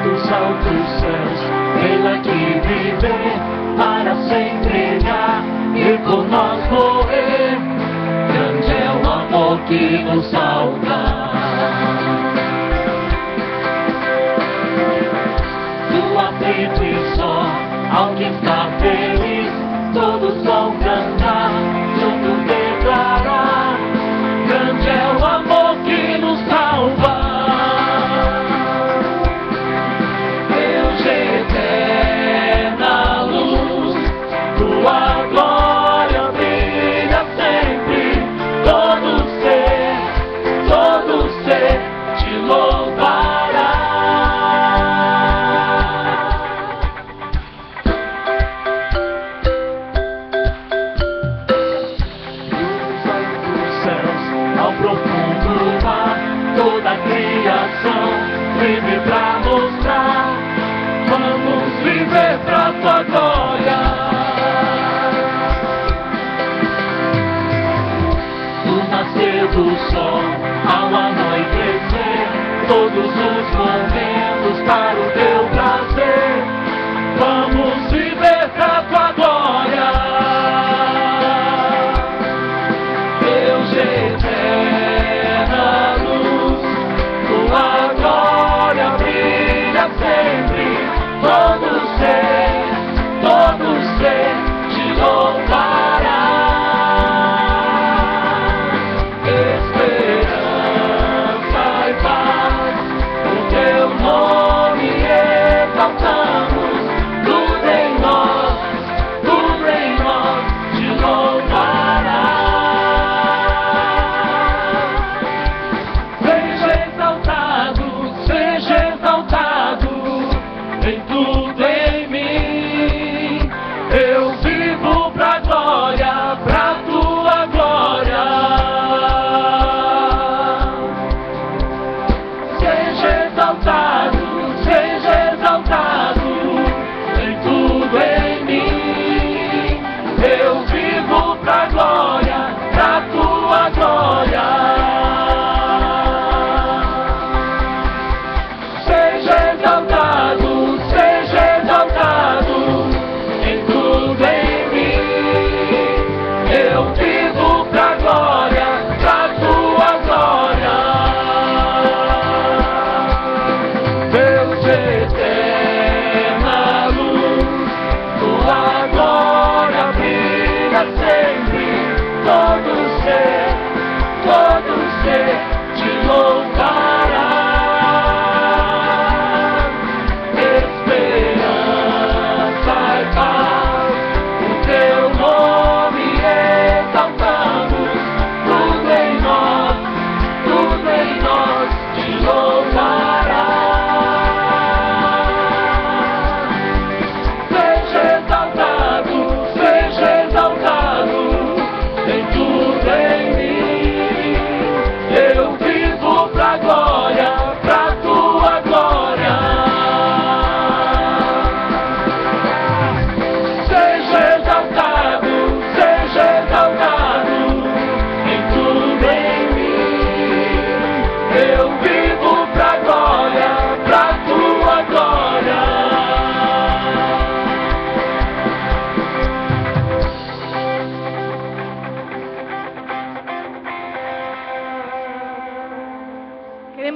Dos altos céus, Ele aqui viver, para se entregar e por nós morrer. Grande é o amor que nos salva. Do aflito e só, ao que está feliz, todos vão cantar, juntos declarar. Grande é o amor que nos salva. Livre pra mostrar, vamos viver pra tua glória. Do nascer do sol ao anoitecer, todos os momentos para o teu prazer, vamos viver pra tua glória. Deus eterna luz, tua glória brilha sempre, todo ser te louvará. Esperança e paz, o teu nome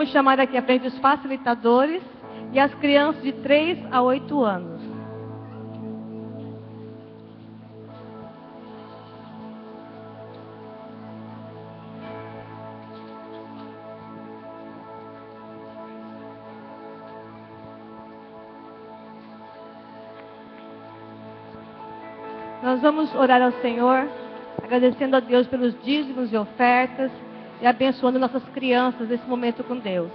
Queremos chamar aqui à frente os facilitadores e as crianças de 3 a 8 anos. Nós vamos orar ao Senhor, agradecendo a Deus pelos dízimos e ofertas e abençoando nossas crianças nesse momento com Deus.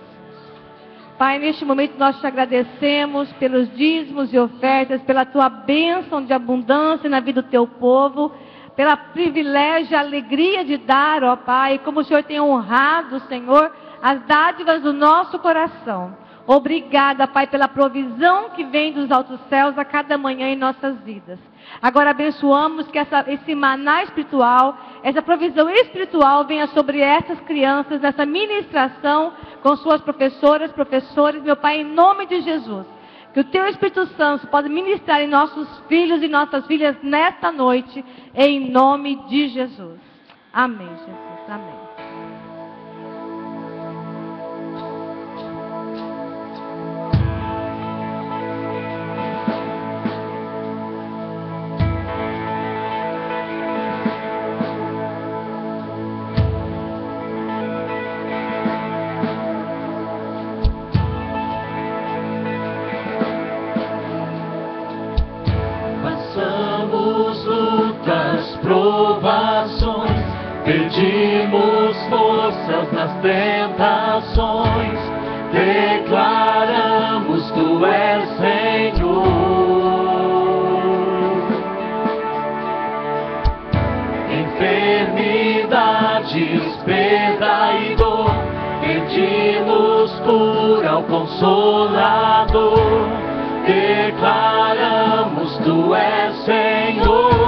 Pai, neste momento nós te agradecemos pelos dízimos e ofertas, pela tua bênção de abundância na vida do teu povo, pela privilégio e alegria de dar, ó Pai, como o Senhor tem honrado, Senhor, as dádivas do nosso coração. Obrigada, Pai, pela provisão que vem dos altos céus a cada manhã em nossas vidas. Agora abençoamos que esse maná espiritual, essa provisão espiritual venha sobre essas crianças, essa ministração com suas professoras, professores, meu Pai, em nome de Jesus. Que o Teu Espírito Santo possa ministrar em nossos filhos e nossas filhas nesta noite, em nome de Jesus. Amém, Jesus. Amém. Provações, pedimos forças nas tentações, declaramos Tu és Senhor. Enfermidades, perda e dor, pedimos cura ao Consolador, declaramos Tu és Senhor.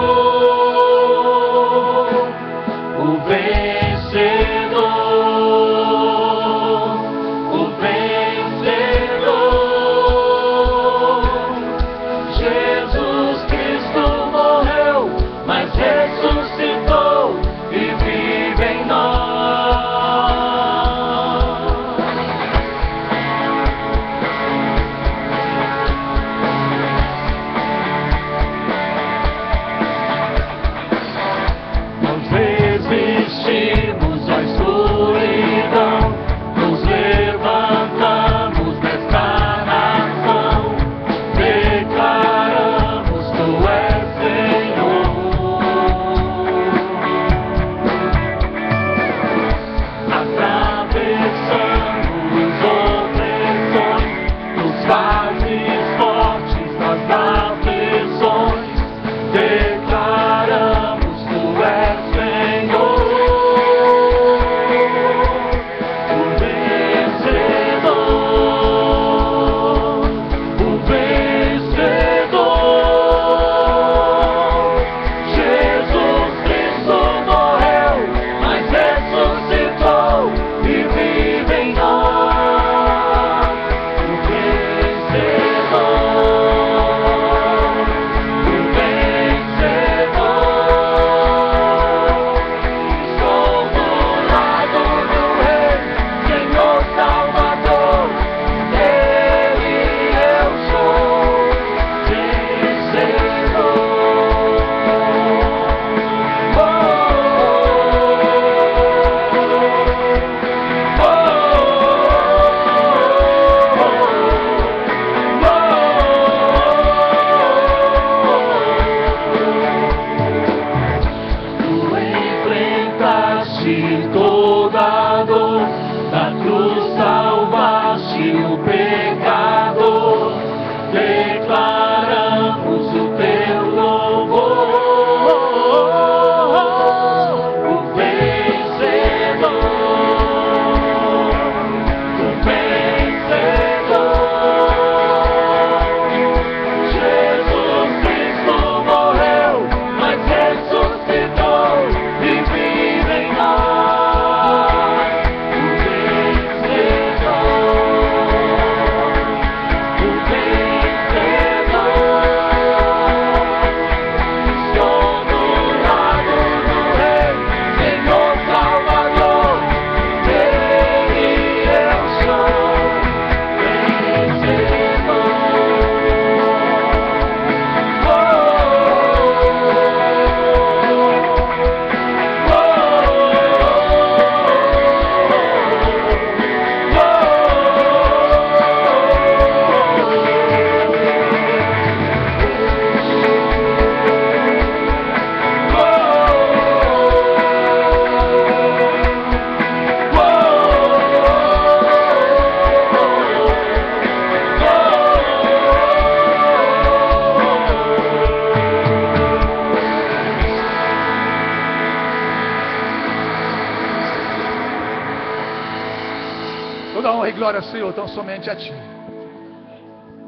Toda honra e glória, Senhor, tão somente a Ti.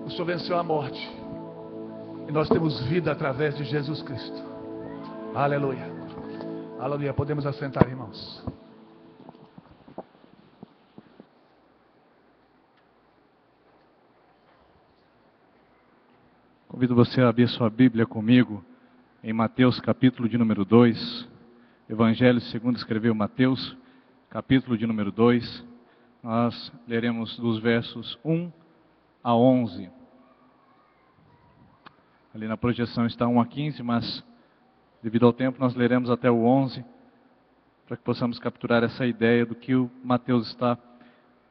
O Senhor venceu a morte. E nós temos vida através de Jesus Cristo. Aleluia. Aleluia. Podemos assentar, irmãos. Convido você a abrir sua Bíblia comigo em Mateus capítulo de número 2. Evangelho segundo escreveu Mateus, capítulo de número 2. Nós leremos dos versos 1 a 11. Ali na projeção está 1 a 15, mas devido ao tempo nós leremos até o 11, para que possamos capturar essa ideia do que o Mateus está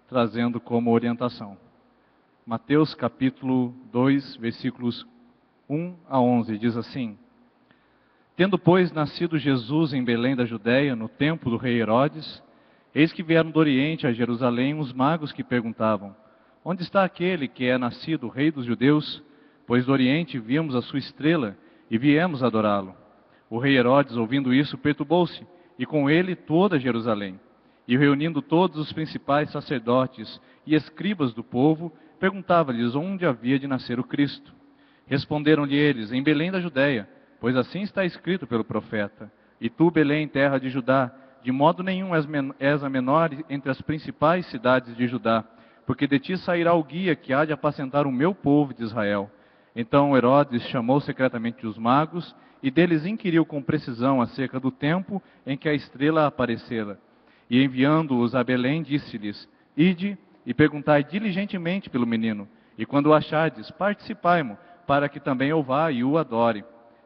trazendo como orientação. Mateus capítulo 2, versículos 1 a 11, diz assim: Tendo, pois, nascido Jesus em Belém da Judéia, no tempo do rei Herodes, eis que vieram do Oriente a Jerusalém uns magos que perguntavam: Onde está aquele que é nascido rei dos judeus? Pois do Oriente vimos a sua estrela e viemos adorá-lo. O rei Herodes, ouvindo isso, perturbou-se, e com ele toda Jerusalém. E reunindo todos os principais sacerdotes e escribas do povo, perguntava-lhes onde havia de nascer o Cristo. Responderam-lhe eles: Em Belém da Judéia, pois assim está escrito pelo profeta: E tu, Belém, terra de Judá, de modo nenhum és a menor entre as principais cidades de Judá, porque de ti sairá o guia que há de apacentar o meu povo de Israel. Então Herodes chamou secretamente os magos e deles inquiriu com precisão acerca do tempo em que a estrela aparecera. E enviando-os a Belém, disse-lhes: Ide e perguntai diligentemente pelo menino, e quando o achardes, participai-mo, para que também eu vá e o adore.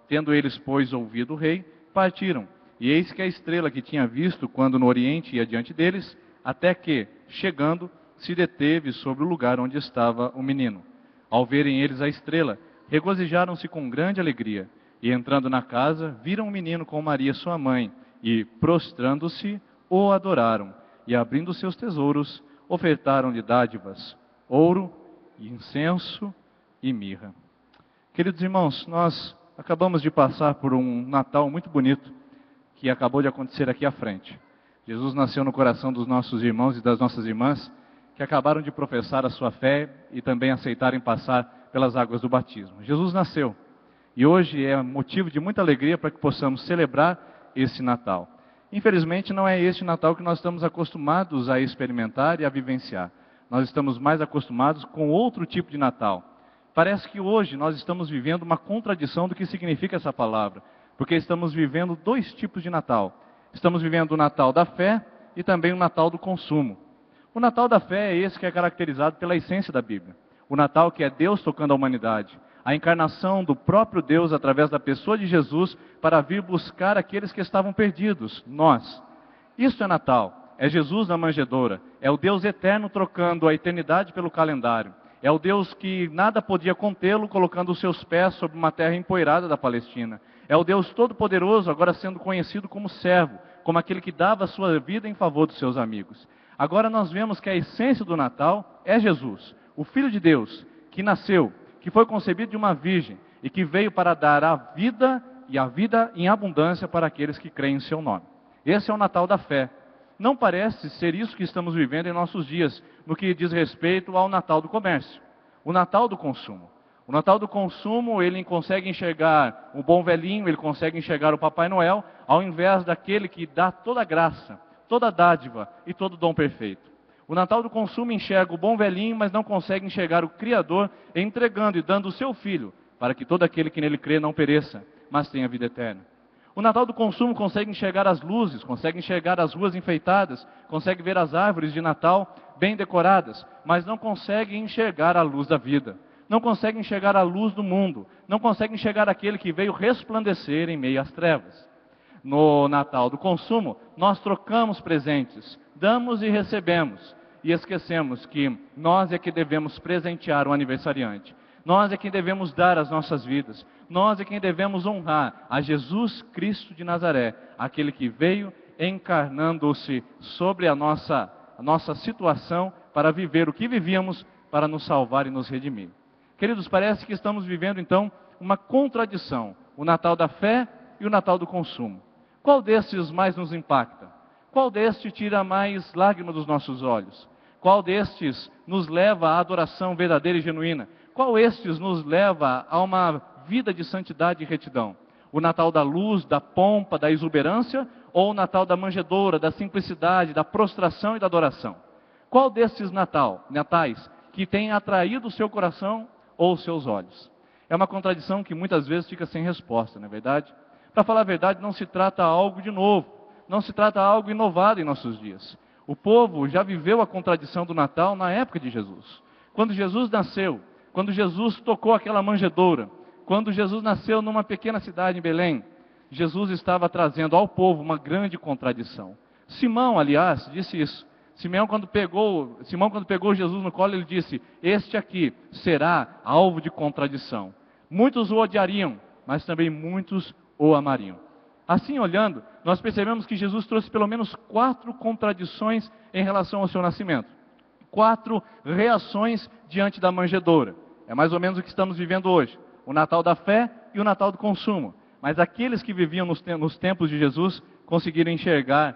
Tendo eles, pois, ouvido o rei, partiram. E eis que a estrela que tinha visto quando no Oriente ia diante deles, até que, chegando, se deteve sobre o lugar onde estava o menino. Ao verem eles a estrela, regozijaram-se com grande alegria. E entrando na casa, viram o menino com Maria sua mãe, e, prostrando-se, o adoraram. E abrindo seus tesouros, ofertaram-lhe dádivas, ouro, incenso e mirra. Queridos irmãos, nós acabamos de passar por um Natal muito bonito, que acabou de acontecer aqui à frente. Jesus nasceu no coração dos nossos irmãos e das nossas irmãs, que acabaram de professar a sua fé e também aceitarem passar pelas águas do batismo. Jesus nasceu, e hoje é motivo de muita alegria para que possamos celebrar esse Natal. Infelizmente não é este Natal que nós estamos acostumados a experimentar e a vivenciar. Nós estamos mais acostumados com outro tipo de Natal. Parece que hoje nós estamos vivendo uma contradição do que significa essa palavra, porque estamos vivendo dois tipos de Natal. Estamos vivendo o Natal da fé e também o Natal do consumo. O Natal da fé é esse que é caracterizado pela essência da Bíblia. O Natal que é Deus tocando a humanidade. A encarnação do próprio Deus através da pessoa de Jesus para vir buscar aqueles que estavam perdidos, nós. Isso é Natal. É Jesus na manjedoura. É o Deus eterno trocando a eternidade pelo calendário. É o Deus que nada podia contê-lo, colocando os seus pés sobre uma terra empoeirada da Palestina. É o Deus Todo-Poderoso, agora sendo conhecido como servo, como aquele que dava a sua vida em favor dos seus amigos. Agora nós vemos que a essência do Natal é Jesus, o Filho de Deus, que nasceu, que foi concebido de uma virgem e que veio para dar a vida e a vida em abundância para aqueles que creem em seu nome. Esse é o Natal da fé. Não parece ser isso que estamos vivendo em nossos dias, no que diz respeito ao Natal do comércio, o Natal do consumo. O Natal do consumo, ele consegue enxergar o bom velhinho, ele consegue enxergar o Papai Noel, ao invés daquele que dá toda a graça, toda a dádiva e todo o dom perfeito. O Natal do consumo enxerga o bom velhinho, mas não consegue enxergar o Criador entregando e dando o seu Filho, para que todo aquele que nele crê não pereça, mas tenha vida eterna. O Natal do consumo consegue enxergar as luzes, consegue enxergar as ruas enfeitadas, consegue ver as árvores de Natal bem decoradas, mas não consegue enxergar a luz da vida. Não consegue enxergar a luz do mundo, não consegue enxergar aquele que veio resplandecer em meio às trevas. No Natal do consumo, nós trocamos presentes, damos e recebemos, e esquecemos que nós é que devemos presentear o aniversariante. Nós é quem devemos dar as nossas vidas, nós é quem devemos honrar a Jesus Cristo de Nazaré, aquele que veio encarnando-se sobre a nossa situação para viver o que vivíamos, para nos salvar e nos redimir. Queridos, parece que estamos vivendo então uma contradição, o Natal da fé e o Natal do consumo. Qual desses mais nos impacta? Qual deste tira mais lágrimas dos nossos olhos? Qual destes nos leva à adoração verdadeira e genuína? Qual estes nos leva a uma vida de santidade e retidão? O Natal da luz, da pompa, da exuberância, ou o Natal da manjedoura, da simplicidade, da prostração e da adoração? Qual destes natais que tem atraído o seu coração ou os seus olhos? É uma contradição que muitas vezes fica sem resposta, não é verdade? Para falar a verdade, não se trata algo de novo, não se trata algo inovado em nossos dias. O povo já viveu a contradição do Natal na época de Jesus. Quando Jesus nasceu, quando Jesus tocou aquela manjedoura, quando Jesus nasceu numa pequena cidade em Belém, Jesus estava trazendo ao povo uma grande contradição. Simão, aliás, disse isso. Simão, quando pegou Jesus no colo, ele disse: este aqui será alvo de contradição. Muitos o odiariam, mas também muitos o amariam. Assim, olhando, nós percebemos que Jesus trouxe pelo menos 4 contradições em relação ao seu nascimento. 4 reações diante da manjedoura. É mais ou menos o que estamos vivendo hoje. O Natal da fé e o Natal do consumo. Mas aqueles que viviam nos tempos de Jesus conseguiram enxergar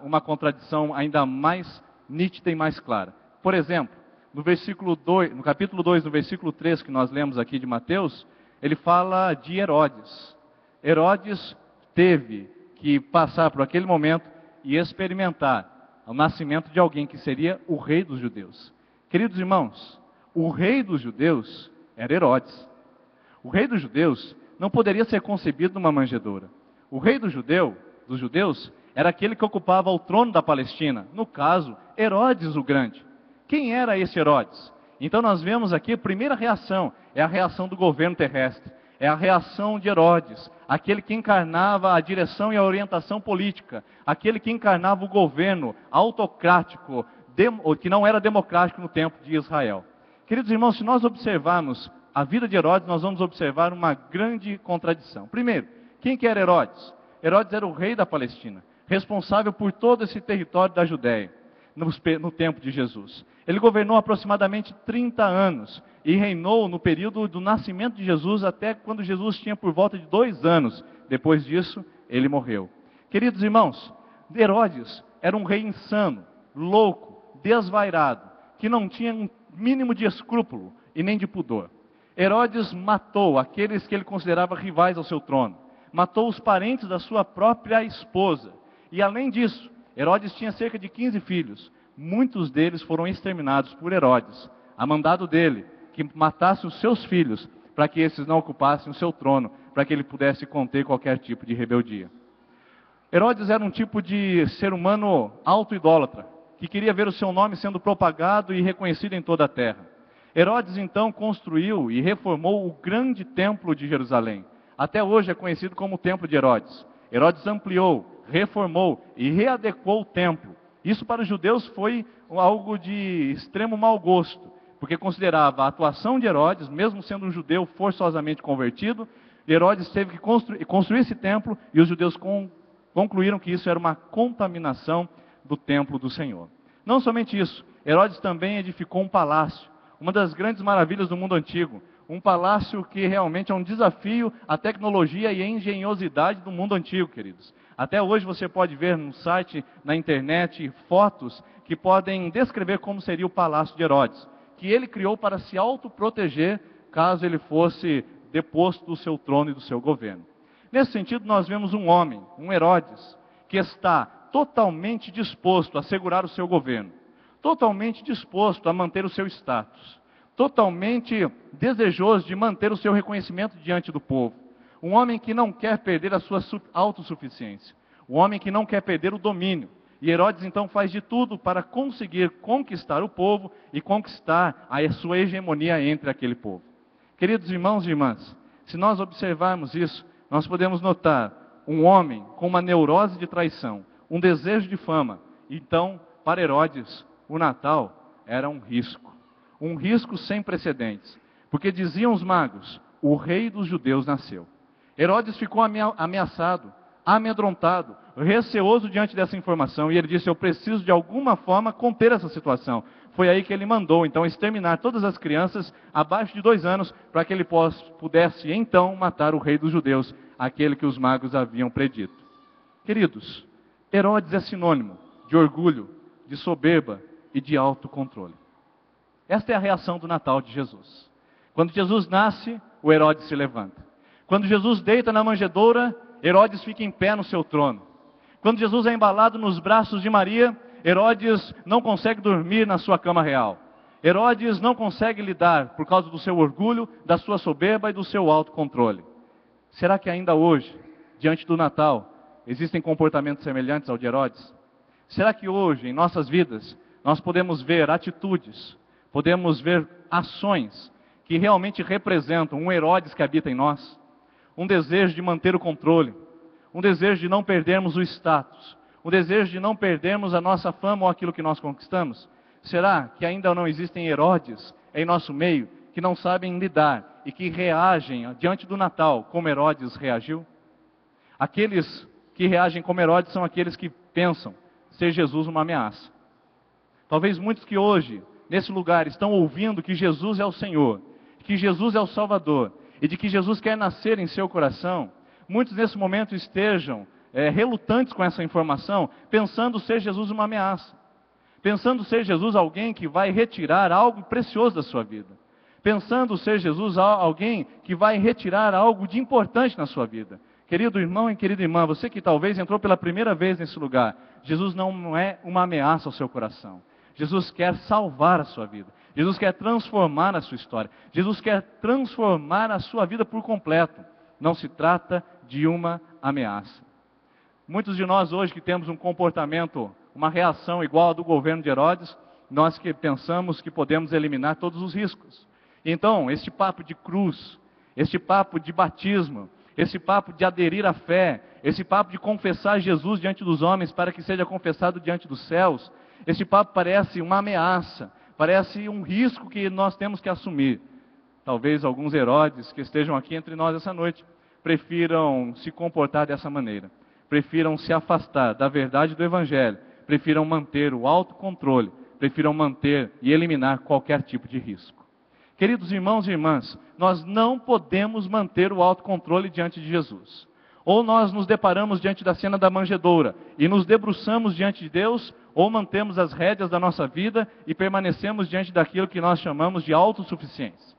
uma contradição ainda mais nítida e mais clara. Por exemplo, no capítulo 2, no versículo 3 que nós lemos aqui de Mateus, ele fala de Herodes. Herodes teve que passar por aquele momento e experimentar o nascimento de alguém que seria o rei dos judeus. Queridos irmãos, o rei dos judeus era Herodes. O rei dos judeus não poderia ser concebido numa manjedoura. O rei dos judeus, era aquele que ocupava o trono da Palestina. No caso, Herodes o Grande. Quem era esse Herodes? Então nós vemos aqui a primeira reação, é a reação do governo terrestre. É a reação de Herodes, aquele que encarnava a direção e a orientação política, aquele que encarnava o governo autocrático, que não era democrático no tempo de Israel. Queridos irmãos, se nós observarmos a vida de Herodes, nós vamos observar uma grande contradição. Primeiro, quem que era Herodes? Herodes era o rei da Palestina, responsável por todo esse território da Judéia, no tempo de Jesus. Ele governou aproximadamente 30 anos e reinou no período do nascimento de Jesus até quando Jesus tinha por volta de 2 anos. Depois disso, ele morreu. Queridos irmãos, Herodes era um rei insano, louco, desvairado, que não tinha um mínimo de escrúpulo e nem de pudor. Herodes matou aqueles que ele considerava rivais ao seu trono. Matou os parentes da sua própria esposa. E além disso, Herodes tinha cerca de 15 filhos. Muitos deles foram exterminados por Herodes, a mandado dele, que matasse os seus filhos, para que esses não ocupassem o seu trono, para que ele pudesse conter qualquer tipo de rebeldia. Herodes era um tipo de ser humano auto-idólatra, que queria ver o seu nome sendo propagado e reconhecido em toda a terra. Herodes então construiu e reformou o grande templo de Jerusalém. Até hoje é conhecido como o Templo de Herodes. Herodes ampliou, reformou e readequou o templo. Isso para os judeus foi algo de extremo mau gosto, porque considerava a atuação de Herodes, mesmo sendo um judeu forçosamente convertido, Herodes teve que construir esse templo e os judeus concluíram que isso era uma contaminação do templo do Senhor. Não somente isso, Herodes também edificou um palácio, uma das grandes maravilhas do mundo antigo, um palácio que realmente é um desafio à tecnologia e à engenhosidade do mundo antigo, queridos. Até hoje você pode ver no site, na internet, fotos que podem descrever como seria o palácio de Herodes, que ele criou para se autoproteger caso ele fosse deposto do seu trono e do seu governo. Nesse sentido, nós vemos um homem, um Herodes, que está totalmente disposto a segurar o seu governo, totalmente disposto a manter o seu status, totalmente desejoso de manter o seu reconhecimento diante do povo. Um homem que não quer perder a sua autossuficiência. Um homem que não quer perder o domínio. E Herodes então faz de tudo para conseguir conquistar o povo e conquistar a sua hegemonia entre aquele povo. Queridos irmãos e irmãs, se nós observarmos isso, nós podemos notar um homem com uma neurose de traição, um desejo de fama. Então, para Herodes, o Natal era um risco sem precedentes. Porque diziam os magos, o rei dos judeus nasceu. Herodes ficou ameaçado, amedrontado, receoso diante dessa informação, e ele disse, eu preciso de alguma forma conter essa situação. Foi aí que ele mandou, então, exterminar todas as crianças abaixo de 2 anos, para que ele pudesse, então, matar o rei dos judeus, aquele que os magos haviam predito. Queridos, Herodes é sinônimo de orgulho, de soberba, e de autocontrole. Esta é a reação do Natal de Jesus. Quando Jesus nasce, o Herodes se levanta. Quando Jesus deita na manjedoura, Herodes fica em pé no seu trono. Quando Jesus é embalado nos braços de Maria, Herodes não consegue dormir na sua cama real. Herodes não consegue lidar por causa do seu orgulho, da sua soberba e do seu autocontrole. Será que ainda hoje, diante do Natal, existem comportamentos semelhantes ao de Herodes? Será que hoje, em nossas vidas, nós podemos ver atitudes, podemos ver ações que realmente representam um Herodes que habita em nós? Um desejo de manter o controle, um desejo de não perdermos o status, um desejo de não perdermos a nossa fama ou aquilo que nós conquistamos? Será que ainda não existem Herodes em nosso meio que não sabem lidar e que reagem diante do Natal como Herodes reagiu? Aqueles que reagem como Herodes são aqueles que pensam ser Jesus uma ameaça. Talvez muitos que hoje, nesse lugar, estão ouvindo que Jesus é o Senhor, que Jesus é o Salvador e de que Jesus quer nascer em seu coração, muitos nesse momento estejam relutantes com essa informação, pensando ser Jesus uma ameaça, pensando ser Jesus alguém que vai retirar algo precioso da sua vida, pensando ser Jesus alguém que vai retirar algo de importante na sua vida. Querido irmão e querida irmã, você que talvez entrou pela primeira vez nesse lugar, Jesus não é uma ameaça ao seu coração. Jesus quer salvar a sua vida. Jesus quer transformar a sua história. Jesus quer transformar a sua vida por completo. Não se trata de uma ameaça. Muitos de nós hoje que temos um comportamento, uma reação igual à do governo de Herodes, nós que pensamos que podemos eliminar todos os riscos. Então, este papo de cruz, este papo de batismo, esse papo de aderir à fé, esse papo de confessar Jesus diante dos homens para que seja confessado diante dos céus, esse papo parece uma ameaça, parece um risco que nós temos que assumir. Talvez alguns Herodes que estejam aqui entre nós essa noite prefiram se comportar dessa maneira, prefiram se afastar da verdade do Evangelho, prefiram manter o autocontrole, prefiram manter e eliminar qualquer tipo de risco. Queridos irmãos e irmãs, nós não podemos manter o autocontrole diante de Jesus. Ou nós nos deparamos diante da cena da manjedoura e nos debruçamos diante de Deus, ou mantemos as rédeas da nossa vida e permanecemos diante daquilo que nós chamamos de autossuficiência.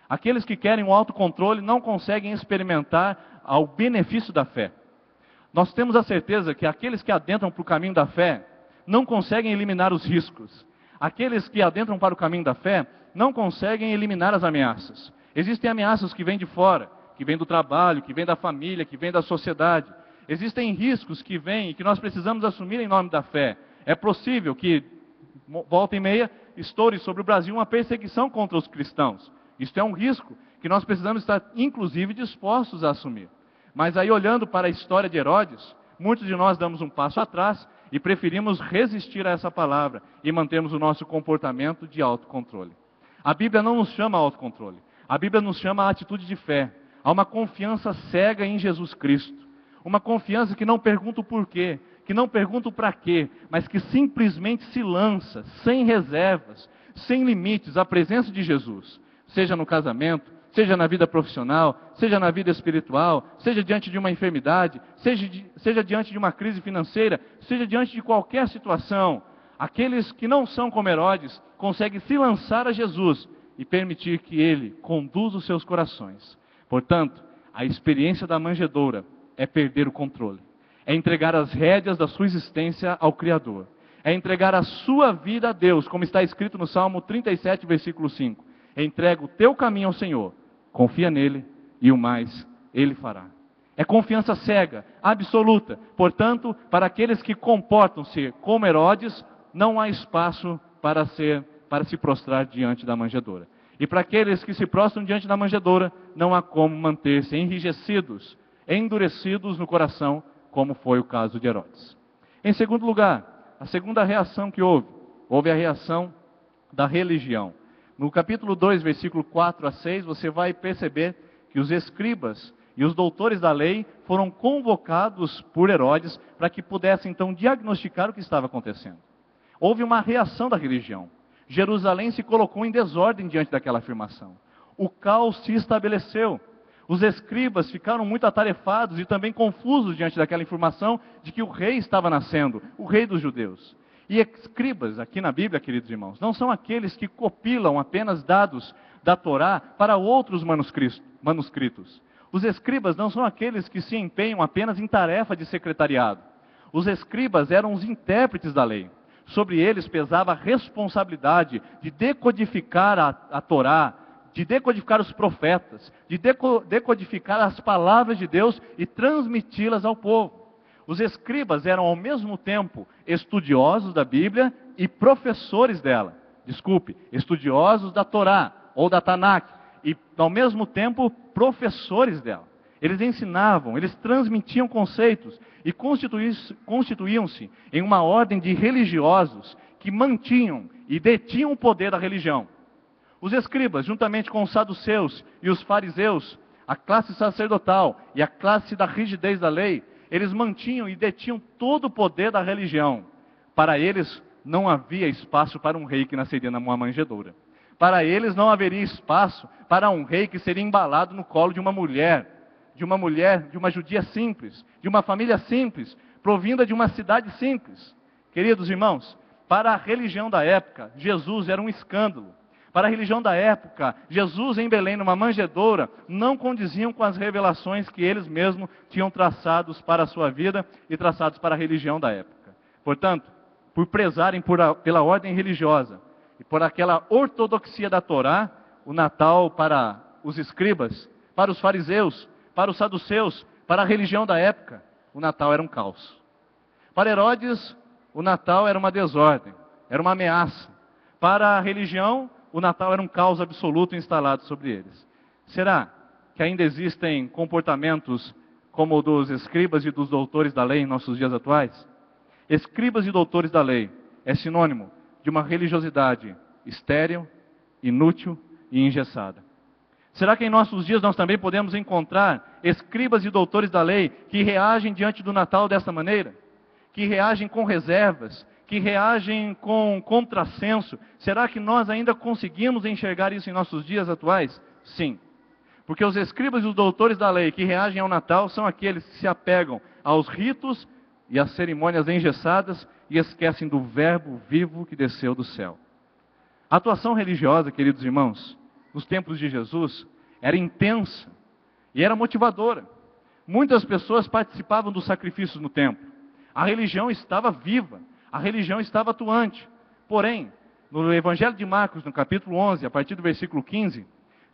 Aqueles que querem o autocontrole não conseguem experimentar o benefício da fé. Nós temos a certeza que aqueles que adentram para o caminho da fé não conseguem eliminar os riscos. Aqueles que adentram para o caminho da fé não conseguem eliminar as ameaças. Existem ameaças que vêm de fora, que vêm do trabalho, que vêm da família, que vêm da sociedade. Existem riscos que vêm e que nós precisamos assumir em nome da fé. É possível que, volta e meia, estoure sobre o Brasil uma perseguição contra os cristãos. Isto é um risco que nós precisamos estar, inclusive, dispostos a assumir. Mas aí, olhando para a história de Herodes, muitos de nós damos um passo atrás e preferimos resistir a essa palavra e mantermos o nosso comportamento de autocontrole. A Bíblia não nos chama a autocontrole. A Bíblia nos chama a atitude de fé. Há uma confiança cega em Jesus Cristo. Uma confiança que não pergunta o porquê, que não pergunta o para quê, mas que simplesmente se lança, sem reservas, sem limites, à presença de Jesus. Seja no casamento, seja na vida profissional, seja na vida espiritual, seja diante de uma enfermidade, seja diante de uma crise financeira, seja diante de qualquer situação. Aqueles que não são como Herodes conseguem se lançar a Jesus e permitir que Ele conduza os seus corações. Portanto, a experiência da manjedoura é perder o controle. É entregar as rédeas da sua existência ao Criador. É entregar a sua vida a Deus, como está escrito no Salmo 37, versículo 5. Entrega o teu caminho ao Senhor, confia nele e o mais Ele fará. É confiança cega, absoluta. Portanto, para aqueles que comportam-se como Herodes, não há espaço para se prostrar diante da manjedoura. E para aqueles que se prostram diante da manjedoura, não há como manter-se enrijecidos, endurecidos no coração, como foi o caso de Herodes. Em segundo lugar, a segunda reação que houve a reação da religião. No capítulo 2, versículo 4 a 6, você vai perceber que os escribas e os doutores da lei foram convocados por Herodes para que pudessem então diagnosticar o que estava acontecendo. Houve uma reação da religião. Jerusalém se colocou em desordem diante daquela afirmação. O caos se estabeleceu. Os escribas ficaram muito atarefados e também confusos diante daquela informação de que o rei estava nascendo, o rei dos judeus. E escribas, aqui na Bíblia, queridos irmãos, não são aqueles que compilam apenas dados da Torá para outros manuscritos. Os escribas não são aqueles que se empenham apenas em tarefa de secretariado. Os escribas eram os intérpretes da lei. Sobre eles pesava a responsabilidade de decodificar a Torá, de decodificar os profetas, de decodificar as palavras de Deus e transmiti-las ao povo. Os escribas eram ao mesmo tempo estudiosos da Bíblia e professores dela. Estudiosos da Torá ou da Tanakh e ao mesmo tempo professores dela. Eles ensinavam, eles transmitiam conceitos e constituíam-se em uma ordem de religiosos que mantinham e detinham o poder da religião. Os escribas, juntamente com os saduceus e os fariseus, a classe sacerdotal e a classe da rigidez da lei, eles mantinham e detinham todo o poder da religião. Para eles não havia espaço para um rei que nasceria numa manjedoura. Para eles não haveria espaço para um rei que seria embalado no colo de uma mulher, de uma judia simples, de uma família simples, provinda de uma cidade simples. Queridos irmãos, para a religião da época, Jesus era um escândalo. Para a religião da época, Jesus em Belém, numa manjedoura, não condiziam com as revelações que eles mesmos tinham traçados para a sua vida e traçados para a religião da época. Portanto, por prezarem pela ordem religiosa e por aquela ortodoxia da Torá, o Natal para os escribas, para os fariseus, para os saduceus, para a religião da época, o Natal era um caos. Para Herodes, o Natal era uma desordem, era uma ameaça. Para a religião, o Natal era um caos absoluto instalado sobre eles. Será que ainda existem comportamentos como o dos escribas e dos doutores da lei em nossos dias atuais? Escribas e doutores da lei é sinônimo de uma religiosidade estéril, inútil e engessada. Será que em nossos dias nós também podemos encontrar escribas e doutores da lei que reagem diante do Natal desta maneira? Que reagem com reservas, que reagem com contrassenso? Será que nós ainda conseguimos enxergar isso em nossos dias atuais? Sim. Porque os escribas e os doutores da lei que reagem ao Natal são aqueles que se apegam aos ritos e às cerimônias engessadas e esquecem do verbo vivo que desceu do céu. A atuação religiosa, queridos irmãos, nos tempos de Jesus, era intensa e era motivadora. Muitas pessoas participavam dos sacrifícios no templo. A religião estava viva, a religião estava atuante. Porém, no Evangelho de Marcos, no capítulo 11, a partir do versículo 15,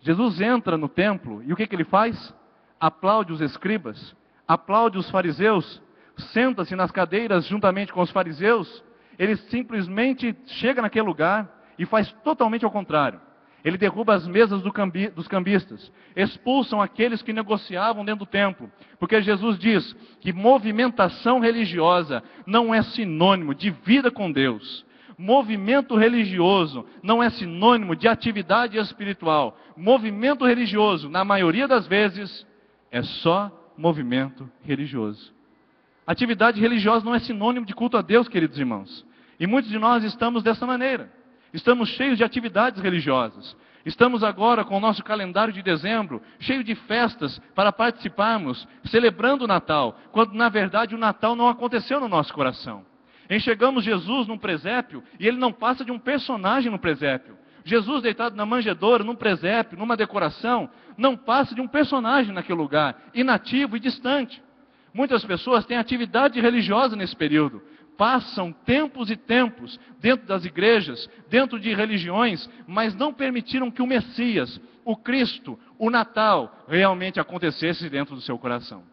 Jesus entra no templo e o que ele faz? Aplaude os escribas, aplaude os fariseus, senta-se nas cadeiras juntamente com os fariseus. Ele simplesmente chega naquele lugar e faz totalmente ao contrário. Ele derruba as mesas dos cambistas, expulsam aqueles que negociavam dentro do templo, porque Jesus diz que movimentação religiosa não é sinônimo de vida com Deus. Movimento religioso não é sinônimo de atividade espiritual. Movimento religioso, na maioria das vezes, é só movimento religioso. Atividade religiosa não é sinônimo de culto a Deus, queridos irmãos. E muitos de nós estamos dessa maneira. Estamos cheios de atividades religiosas. Estamos agora com o nosso calendário de dezembro, cheio de festas para participarmos, celebrando o Natal, quando na verdade o Natal não aconteceu no nosso coração. Enxergamos Jesus num presépio e ele não passa de um personagem no presépio. Jesus deitado na manjedoura, num presépio, numa decoração, não passa de um personagem naquele lugar, inativo e distante. Muitas pessoas têm atividade religiosa nesse período. Passam tempos e tempos dentro das igrejas, dentro de religiões, mas não permitiram que o Messias, o Cristo, o Natal, realmente acontecesse dentro do seu coração.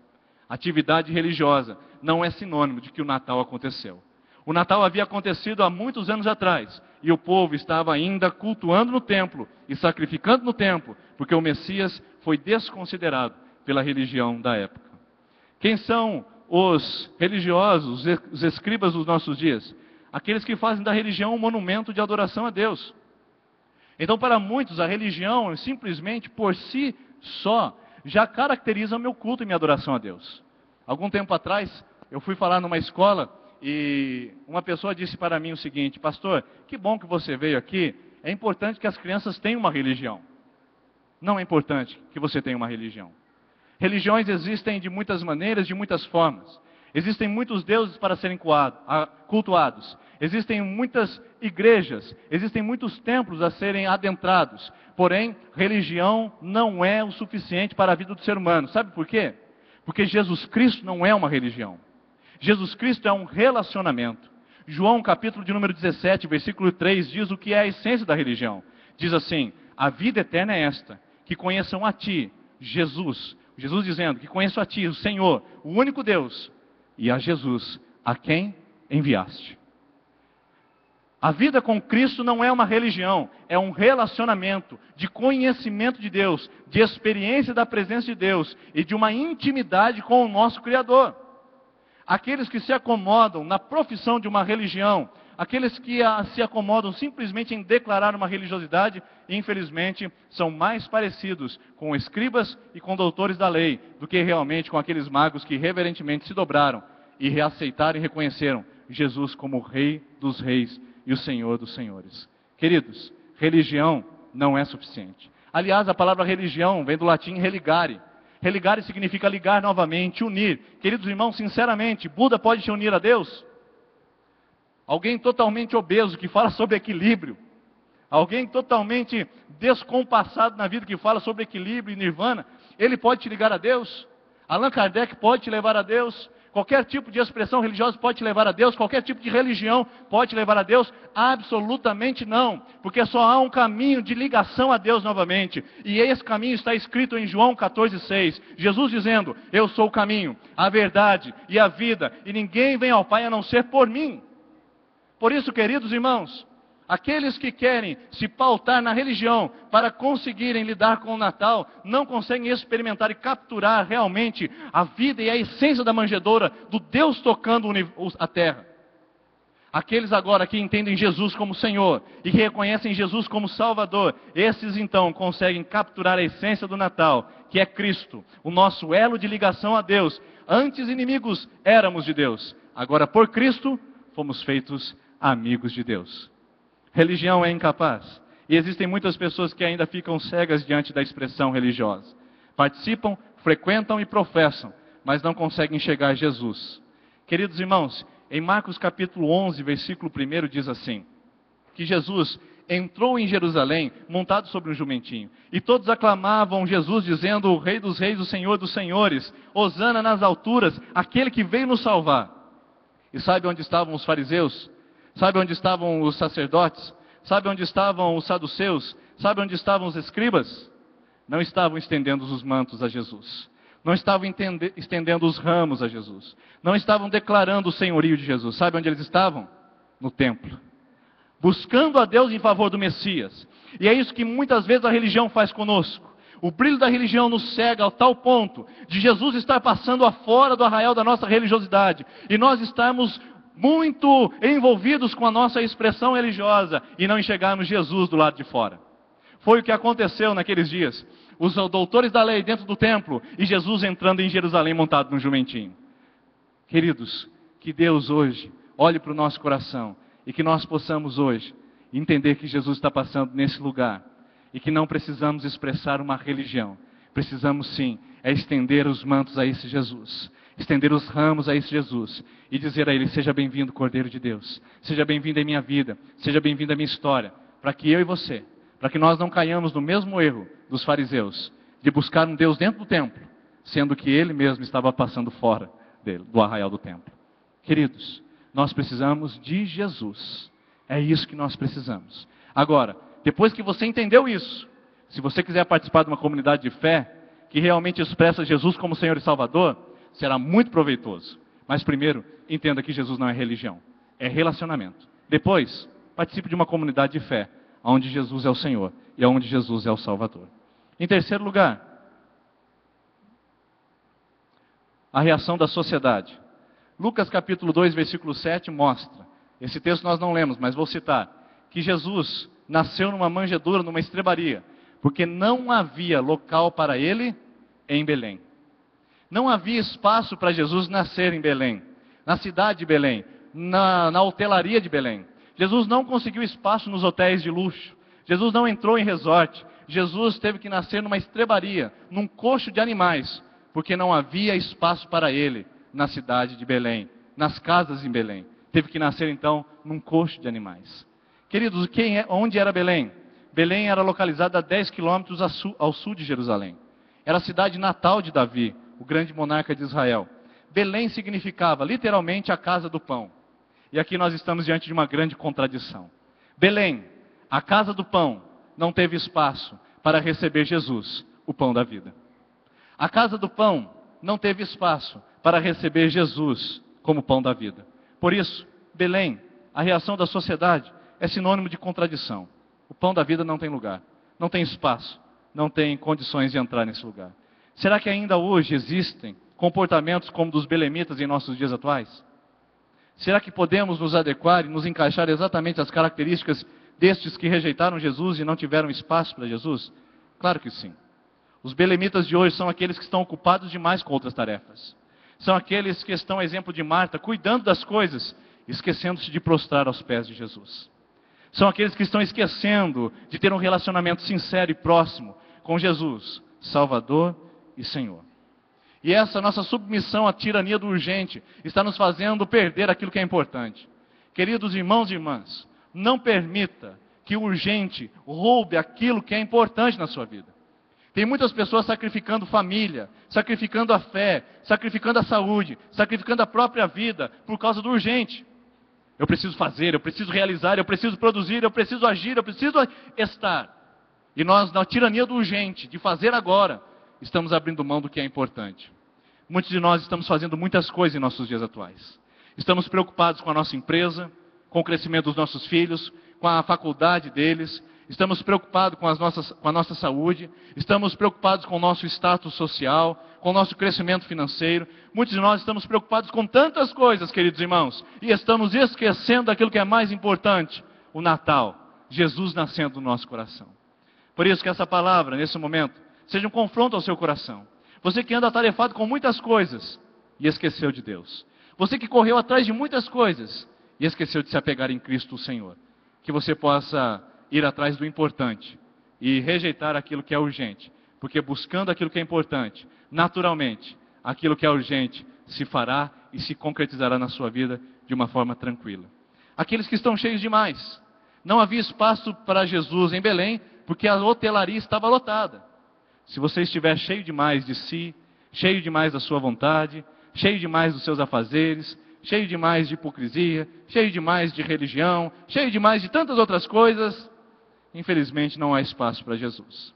Atividade religiosa não é sinônimo de que o Natal aconteceu. O Natal havia acontecido há muitos anos atrás, e o povo estava ainda cultuando no templo e sacrificando no templo, porque o Messias foi desconsiderado pela religião da época. Quem são os religiosos, os escribas dos nossos dias? Aqueles que fazem da religião um monumento de adoração a Deus. Então, para muitos, a religião, simplesmente por si só, já caracteriza o meu culto e minha adoração a Deus. Algum tempo atrás, eu fui falar numa escola e uma pessoa disse para mim o seguinte: pastor, que bom que você veio aqui, é importante que as crianças tenham uma religião. Não é importante que você tenha uma religião. Religiões existem de muitas maneiras, de muitas formas. Existem muitos deuses para serem cultuados. Existem muitas igrejas, existem muitos templos a serem adentrados. Porém, religião não é o suficiente para a vida do ser humano. Sabe por quê? Porque Jesus Cristo não é uma religião. Jesus Cristo é um relacionamento. João, capítulo de número 17, versículo 3, diz o que é a essência da religião. Diz assim: a vida eterna é esta, que conheçam a Ti, Jesus. Jesus dizendo que conheço a Ti, o Senhor, o único Deus, e a Jesus, a quem enviaste. A vida com Cristo não é uma religião, é um relacionamento de conhecimento de Deus, de experiência da presença de Deus e de uma intimidade com o nosso Criador. Aqueles que se acomodam na profissão de uma religião, aqueles que se acomodam simplesmente em declarar uma religiosidade, infelizmente, são mais parecidos com escribas e com doutores da lei do que realmente com aqueles magos que reverentemente se dobraram e reaceitaram e reconheceram Jesus como o Rei dos Reis e o Senhor dos Senhores. Queridos, religião não é suficiente. Aliás, a palavra religião vem do latim religare. Religare significa ligar novamente, unir. Queridos irmãos, sinceramente, Buda pode te unir a Deus? Alguém totalmente obeso que fala sobre equilíbrio, alguém totalmente descompassado na vida que fala sobre equilíbrio e nirvana, ele pode te ligar a Deus? Allan Kardec pode te levar a Deus? Qualquer tipo de expressão religiosa pode te levar a Deus? Qualquer tipo de religião pode te levar a Deus? Absolutamente não, porque só há um caminho de ligação a Deus novamente, e esse caminho está escrito em João 14,6, Jesus dizendo: eu sou o caminho, a verdade e a vida, e ninguém vem ao Pai a não ser por mim. Por isso, queridos irmãos, aqueles que querem se pautar na religião para conseguirem lidar com o Natal, não conseguem experimentar e capturar realmente a vida e a essência da manjedoura, do Deus tocando a terra. Aqueles agora que entendem Jesus como Senhor e que reconhecem Jesus como Salvador, esses então conseguem capturar a essência do Natal, que é Cristo, o nosso elo de ligação a Deus. Antes inimigos éramos de Deus, agora por Cristo fomos feitos amigos de Deus. Religião é incapaz. E existem muitas pessoas que ainda ficam cegas diante da expressão religiosa. Participam, frequentam e professam, mas não conseguem chegar a Jesus. Queridos irmãos, em Marcos capítulo 11, versículo 1 diz assim, que Jesus entrou em Jerusalém montado sobre um jumentinho. E todos aclamavam Jesus dizendo: o Rei dos Reis, o Senhor dos Senhores, hosana nas alturas, aquele que veio nos salvar. E sabe onde estavam os fariseus? Sabe onde estavam os sacerdotes? Sabe onde estavam os saduceus? Sabe onde estavam os escribas? Não estavam estendendo os mantos a Jesus. Não estavam estendendo os ramos a Jesus. Não estavam declarando o senhorio de Jesus. Sabe onde eles estavam? No templo. Buscando a Deus em favor do Messias. E é isso que muitas vezes a religião faz conosco. O brilho da religião nos cega ao tal ponto de Jesus estar passando afora do arraial da nossa religiosidade. E nós estamos muito envolvidos com a nossa expressão religiosa e não enxergarmos Jesus do lado de fora. Foi o que aconteceu naqueles dias. Os doutores da lei dentro do templo e Jesus entrando em Jerusalém montado num jumentinho. Queridos, que Deus hoje olhe para o nosso coração e que nós possamos hoje entender que Jesus está passando nesse lugar e que não precisamos expressar uma religião. Precisamos sim estender os mantos a esse Jesus. Estender os ramos a esse Jesus e dizer a Ele: seja bem-vindo, Cordeiro de Deus, seja bem-vindo em minha vida, seja bem-vindo à minha história, para que eu e você, para que nós não caiamos no mesmo erro dos fariseus, de buscar um Deus dentro do templo, sendo que Ele mesmo estava passando fora dele, do arraial do templo. Queridos, nós precisamos de Jesus, é isso que nós precisamos. Agora, depois que você entendeu isso, se você quiser participar de uma comunidade de fé, que realmente expressa Jesus como Senhor e Salvador, será muito proveitoso. Mas primeiro, entenda que Jesus não é religião, é relacionamento. Depois, participe de uma comunidade de fé, onde Jesus é o Senhor e onde Jesus é o Salvador. Em terceiro lugar, a reação da sociedade. Lucas capítulo 2, versículo 7 mostra, esse texto nós não lemos, mas vou citar, que Jesus nasceu numa manjedoura, numa estrebaria, porque não havia local para ele em Belém. Não havia espaço para Jesus nascer em Belém, na cidade de Belém, na hotelaria de Belém. Jesus não conseguiu espaço nos hotéis de luxo. Jesus não entrou em resort. Jesus teve que nascer numa estrebaria, num coxo de animais, porque não havia espaço para ele na cidade de Belém, nas casas em Belém. Teve que nascer então num coxo de animais. Queridos, onde era Belém? Belém era localizada a 10 quilômetros ao sul de Jerusalém. Era a cidade natal de Davi, o grande monarca de Israel. Belém significava literalmente a casa do pão. E aqui nós estamos diante de uma grande contradição. Belém, a casa do pão, não teve espaço para receber Jesus, o pão da vida. A casa do pão não teve espaço para receber Jesus como pão da vida. Por isso, Belém, a reação da sociedade é sinônimo de contradição. O pão da vida não tem lugar, não tem espaço, não tem condições de entrar nesse lugar. Será que ainda hoje existem comportamentos como dos belemitas em nossos dias atuais? Será que podemos nos adequar e nos encaixar exatamente às características destes que rejeitaram Jesus e não tiveram espaço para Jesus? Claro que sim. Os belemitas de hoje são aqueles que estão ocupados demais com outras tarefas. São aqueles que estão, exemplo de Marta, cuidando das coisas, esquecendo-se de prostrar aos pés de Jesus. São aqueles que estão esquecendo de ter um relacionamento sincero e próximo com Jesus, Salvador e Senhor. E essa nossa submissão à tirania do urgente está nos fazendo perder aquilo que é importante. Queridos irmãos e irmãs, não permita que o urgente roube aquilo que é importante na sua vida. Tem muitas pessoas sacrificando família, sacrificando a fé, sacrificando a saúde, sacrificando a própria vida por causa do urgente. Eu preciso fazer, eu preciso realizar, eu preciso produzir, eu preciso agir, eu preciso estar. E nós, na tirania do urgente, de fazer agora, estamos abrindo mão do que é importante. Muitos de nós estamos fazendo muitas coisas em nossos dias atuais. Estamos preocupados com a nossa empresa, com o crescimento dos nossos filhos, com a faculdade deles. Estamos preocupados com a nossa saúde. Estamos preocupados com o nosso status social, com o nosso crescimento financeiro. Muitos de nós estamos preocupados com tantas coisas, queridos irmãos, e estamos esquecendo aquilo que é mais importante, o Natal, Jesus nascendo no nosso coração. Por isso que essa palavra, nesse momento, seja um confronto ao seu coração. Você que anda atarefado com muitas coisas e esqueceu de Deus. Você que correu atrás de muitas coisas e esqueceu de se apegar em Cristo o Senhor. Que você possa ir atrás do importante e rejeitar aquilo que é urgente. Porque buscando aquilo que é importante, naturalmente, aquilo que é urgente se fará e se concretizará na sua vida de uma forma tranquila. Aqueles que estão cheios demais. Não havia espaço para Jesus em Belém, porque a hotelaria estava lotada. Se você estiver cheio demais de si, cheio demais da sua vontade, cheio demais dos seus afazeres, cheio demais de hipocrisia, cheio demais de religião, cheio demais de tantas outras coisas, infelizmente não há espaço para Jesus.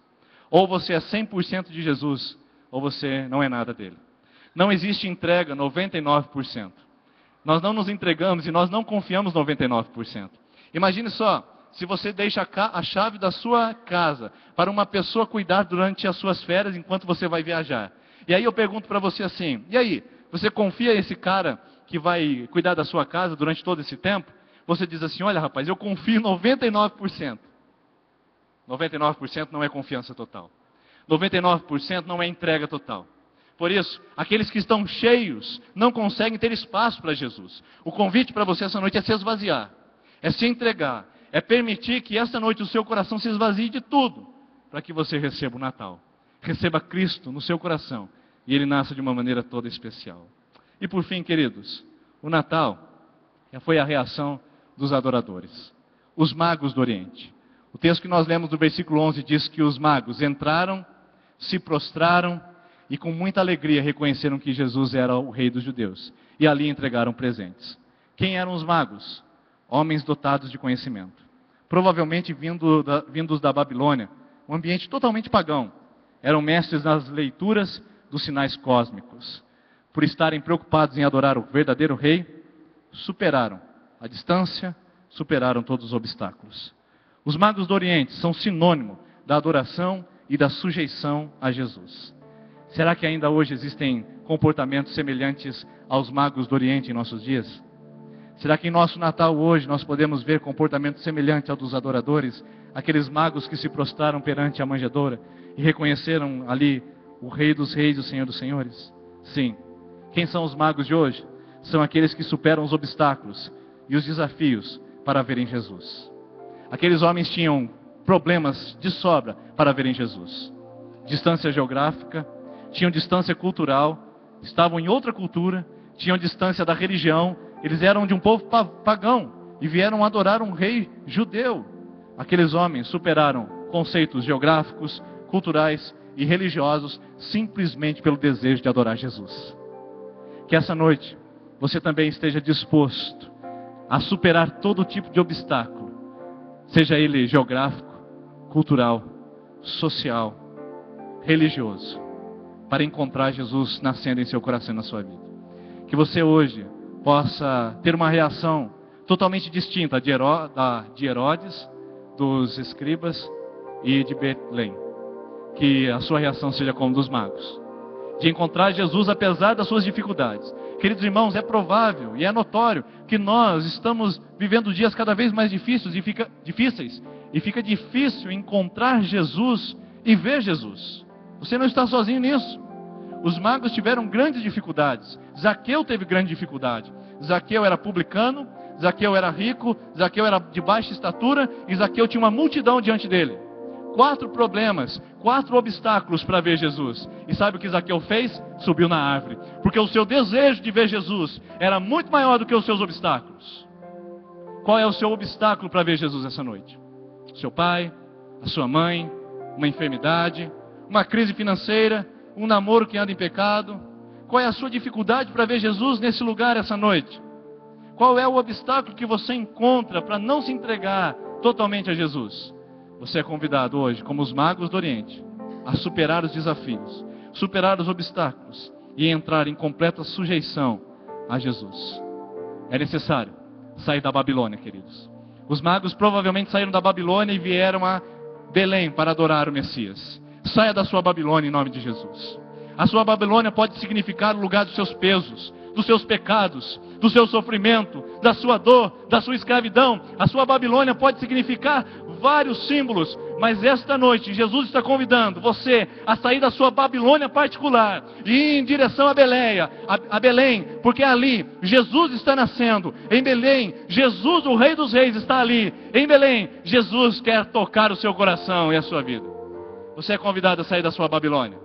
Ou você é 100% de Jesus, ou você não é nada dele. Não existe entrega 99%. Nós não nos entregamos e nós não confiamos 99%. Imagine só, se você deixa a chave da sua casa para uma pessoa cuidar durante as suas férias enquanto você vai viajar. E aí eu pergunto para você assim, e aí, você confia nesse cara que vai cuidar da sua casa durante todo esse tempo? Você diz assim, olha rapaz, eu confio 99%. 99% não é confiança total. 99% não é entrega total. Por isso, aqueles que estão cheios não conseguem ter espaço para Jesus. O convite para você essa noite é se esvaziar, é se entregar, é permitir que esta noite o seu coração se esvazie de tudo, para que você receba o Natal. Receba Cristo no seu coração e Ele nasça de uma maneira toda especial. E por fim, queridos, o Natal foi a reação dos adoradores, os magos do Oriente. O texto que nós lemos do versículo 11 diz que os magos entraram, se prostraram e com muita alegria reconheceram que Jesus era o rei dos judeus. E ali entregaram presentes. Quem eram os magos? Homens dotados de conhecimento. Provavelmente vindos da Babilônia, um ambiente totalmente pagão. Eram mestres nas leituras dos sinais cósmicos. Por estarem preocupados em adorar o verdadeiro rei, superaram a distância, superaram todos os obstáculos. Os magos do Oriente são sinônimo da adoração e da sujeição a Jesus. Será que ainda hoje existem comportamentos semelhantes aos magos do Oriente em nossos dias? Será que em nosso Natal hoje nós podemos ver comportamento semelhante ao dos adoradores? Aqueles magos que se prostraram perante a manjedoura e reconheceram ali o Rei dos Reis e o Senhor dos Senhores? Sim. Quem são os magos de hoje? São aqueles que superam os obstáculos e os desafios para verem Jesus. Aqueles homens tinham problemas de sobra para verem Jesus. Distância geográfica, tinham distância cultural, estavam em outra cultura, tinham distância da religião, eles eram de um povo pagão e vieram adorar um rei judeu. Aqueles homens superaram conceitos geográficos, culturais e religiosos simplesmente pelo desejo de adorar Jesus. Que essa noite você também esteja disposto a superar todo tipo de obstáculo, seja ele geográfico, cultural, social, religioso, para encontrar Jesus nascendo em seu coração e na sua vida. Que você hoje possa ter uma reação totalmente distinta de Herodes, dos escribas e de Belém. Que a sua reação seja como dos magos, de encontrar Jesus apesar das suas dificuldades. Queridos irmãos, é provável e é notório que nós estamos vivendo dias cada vez mais difíceis e fica difícil encontrar Jesus e ver Jesus. Você não está sozinho nisso. Os magos tiveram grandes dificuldades. Zaqueu teve grande dificuldade. Zaqueu era publicano, Zaqueu era rico, Zaqueu era de baixa estatura e Zaqueu tinha uma multidão diante dele. 4 problemas, 4 obstáculos para ver Jesus. E sabe o que Zaqueu fez? Subiu na árvore. Porque o seu desejo de ver Jesus era muito maior do que os seus obstáculos. Qual é o seu obstáculo para ver Jesus essa noite? Seu pai, a sua mãe, uma enfermidade, uma crise financeira, um namoro que anda em pecado. Qual é a sua dificuldade para ver Jesus nesse lugar essa noite? Qual é o obstáculo que você encontra para não se entregar totalmente a Jesus? Você é convidado hoje, como os magos do Oriente, a superar os desafios, superar os obstáculos e entrar em completa sujeição a Jesus. É necessário sair da Babilônia, queridos. Os magos provavelmente saíram da Babilônia e vieram a Belém para adorar o Messias. Saia da sua Babilônia em nome de Jesus. A sua Babilônia pode significar o lugar dos seus pesos, dos seus pecados, do seu sofrimento, da sua dor, da sua escravidão. A sua Babilônia pode significar vários símbolos, mas esta noite Jesus está convidando você a sair da sua Babilônia particular e ir em direção a Belém, porque ali Jesus está nascendo. Em Belém, Jesus, o Rei dos Reis, está ali. Em Belém, Jesus quer tocar o seu coração e a sua vida. Você é convidado a sair da sua Babilônia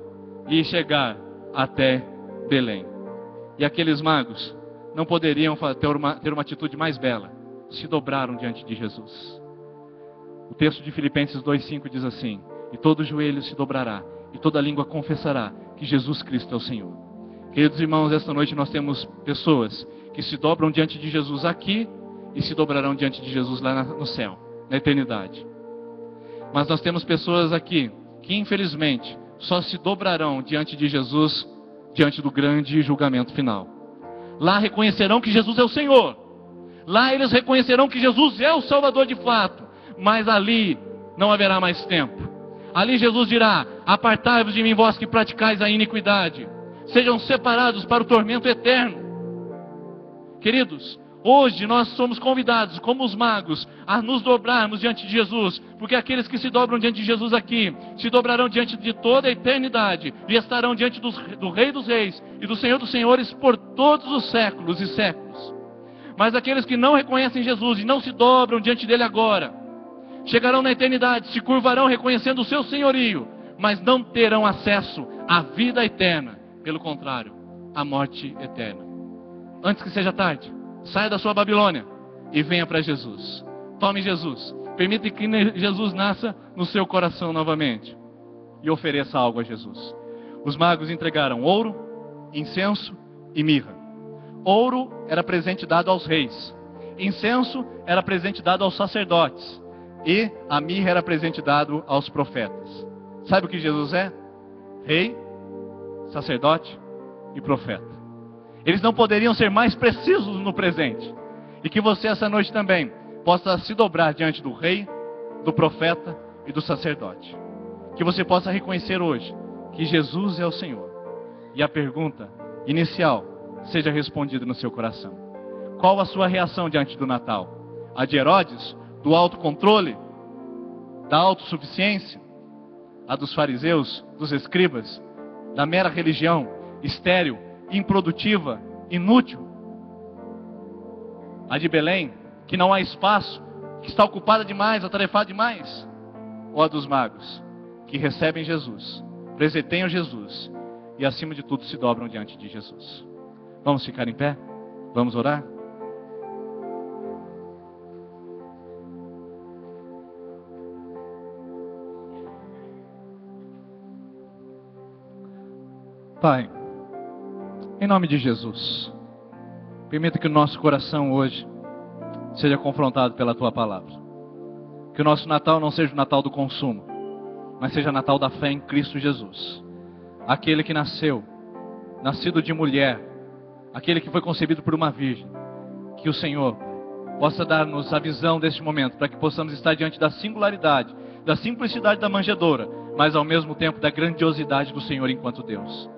e chegar até Belém. E aqueles magos não poderiam ter uma atitude mais bela. Se dobraram diante de Jesus. O texto de Filipenses 2,5 diz assim: e todo joelho se dobrará, e toda língua confessará que Jesus Cristo é o Senhor. Queridos irmãos, esta noite nós temos pessoas que se dobram diante de Jesus aqui e se dobrarão diante de Jesus lá no céu, na eternidade. Mas nós temos pessoas aqui que infelizmente só se dobrarão diante de Jesus diante do grande julgamento final. Lá reconhecerão que Jesus é o Senhor. Lá eles reconhecerão que Jesus é o Salvador de fato. Mas ali não haverá mais tempo. Ali Jesus dirá: apartai-vos de mim, vós que praticais a iniquidade. Sejam separados para o tormento eterno. Queridos, hoje nós somos convidados, como os magos, a nos dobrarmos diante de Jesus. Porque aqueles que se dobram diante de Jesus aqui, se dobrarão diante de toda a eternidade. E estarão diante do Rei dos Reis e do Senhor dos Senhores por todos os séculos e séculos. Mas aqueles que não reconhecem Jesus e não se dobram diante dele agora, chegarão na eternidade, se curvarão reconhecendo o seu senhorio, mas não terão acesso à vida eterna. Pelo contrário, à morte eterna. Antes que seja tarde, saia da sua Babilônia e venha para Jesus. Tome Jesus. Permita que Jesus nasça no seu coração novamente. E ofereça algo a Jesus. Os magos entregaram ouro, incenso e mirra. Ouro era presente dado aos reis. Incenso era presente dado aos sacerdotes. E a mirra era presente dado aos profetas. Sabe o que Jesus é? Rei, sacerdote e profeta. Eles não poderiam ser mais precisos no presente. E que você essa noite também possa se dobrar diante do rei, do profeta e do sacerdote. Que você possa reconhecer hoje que Jesus é o Senhor. E a pergunta inicial seja respondida no seu coração. Qual a sua reação diante do Natal? A de Herodes? Do autocontrole, da autossuficiência, a dos fariseus, dos escribas, da mera religião, estéril, improdutiva, inútil, a de Belém, que não há espaço, que está ocupada demais, atarefada demais, ou a dos magos, que recebem Jesus, presenteiam Jesus e acima de tudo se dobram diante de Jesus. Vamos ficar em pé? Vamos orar? Pai, em nome de Jesus, permita que o nosso coração hoje seja confrontado pela Tua palavra. Que o nosso Natal não seja o Natal do consumo, mas seja o Natal da fé em Cristo Jesus. Aquele que nasceu, nascido de mulher, aquele que foi concebido por uma virgem. Que o Senhor possa dar-nos a visão deste momento, para que possamos estar diante da singularidade, da simplicidade da manjedoura, mas ao mesmo tempo da grandiosidade do Senhor enquanto Deus.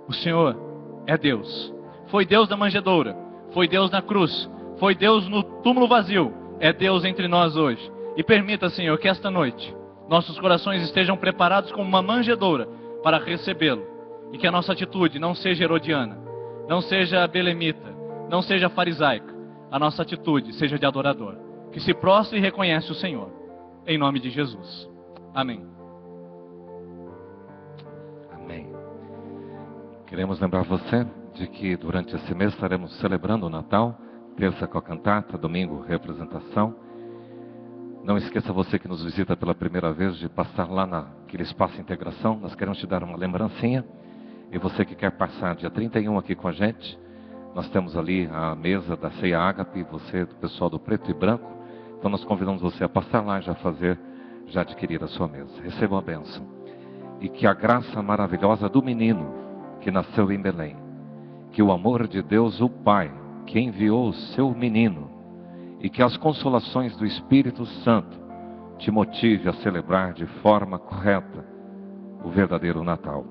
O Senhor é Deus. Foi Deus na manjedoura, foi Deus na cruz, foi Deus no túmulo vazio, é Deus entre nós hoje. E permita, Senhor, que esta noite nossos corações estejam preparados como uma manjedoura para recebê-lo. E que a nossa atitude não seja herodiana, não seja belemita, não seja farisaica. A nossa atitude seja de adorador, que se prostra e reconhece o Senhor. Em nome de Jesus. Amém. Amém. Queremos lembrar você de que durante esse mês estaremos celebrando o Natal, terça com a cantata, domingo representação. Não esqueça, você que nos visita pela primeira vez, de passar lá naquele espaço de integração. Nós queremos te dar uma lembrancinha. E você que quer passar dia 31 aqui com a gente, nós temos ali a mesa da Ceia Ágape, você do pessoal do Preto e Branco. Então nós convidamos você a passar lá e já adquirir a sua mesa. Receba a bênção. E que a graça maravilhosa do menino que nasceu em Belém, que o amor de Deus o Pai, que enviou o seu menino, e que as consolações do Espírito Santo te motive a celebrar de forma correta o verdadeiro Natal,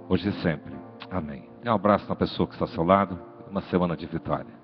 hoje e sempre. Amém. Um abraço na pessoa que está ao seu lado, uma semana de vitória.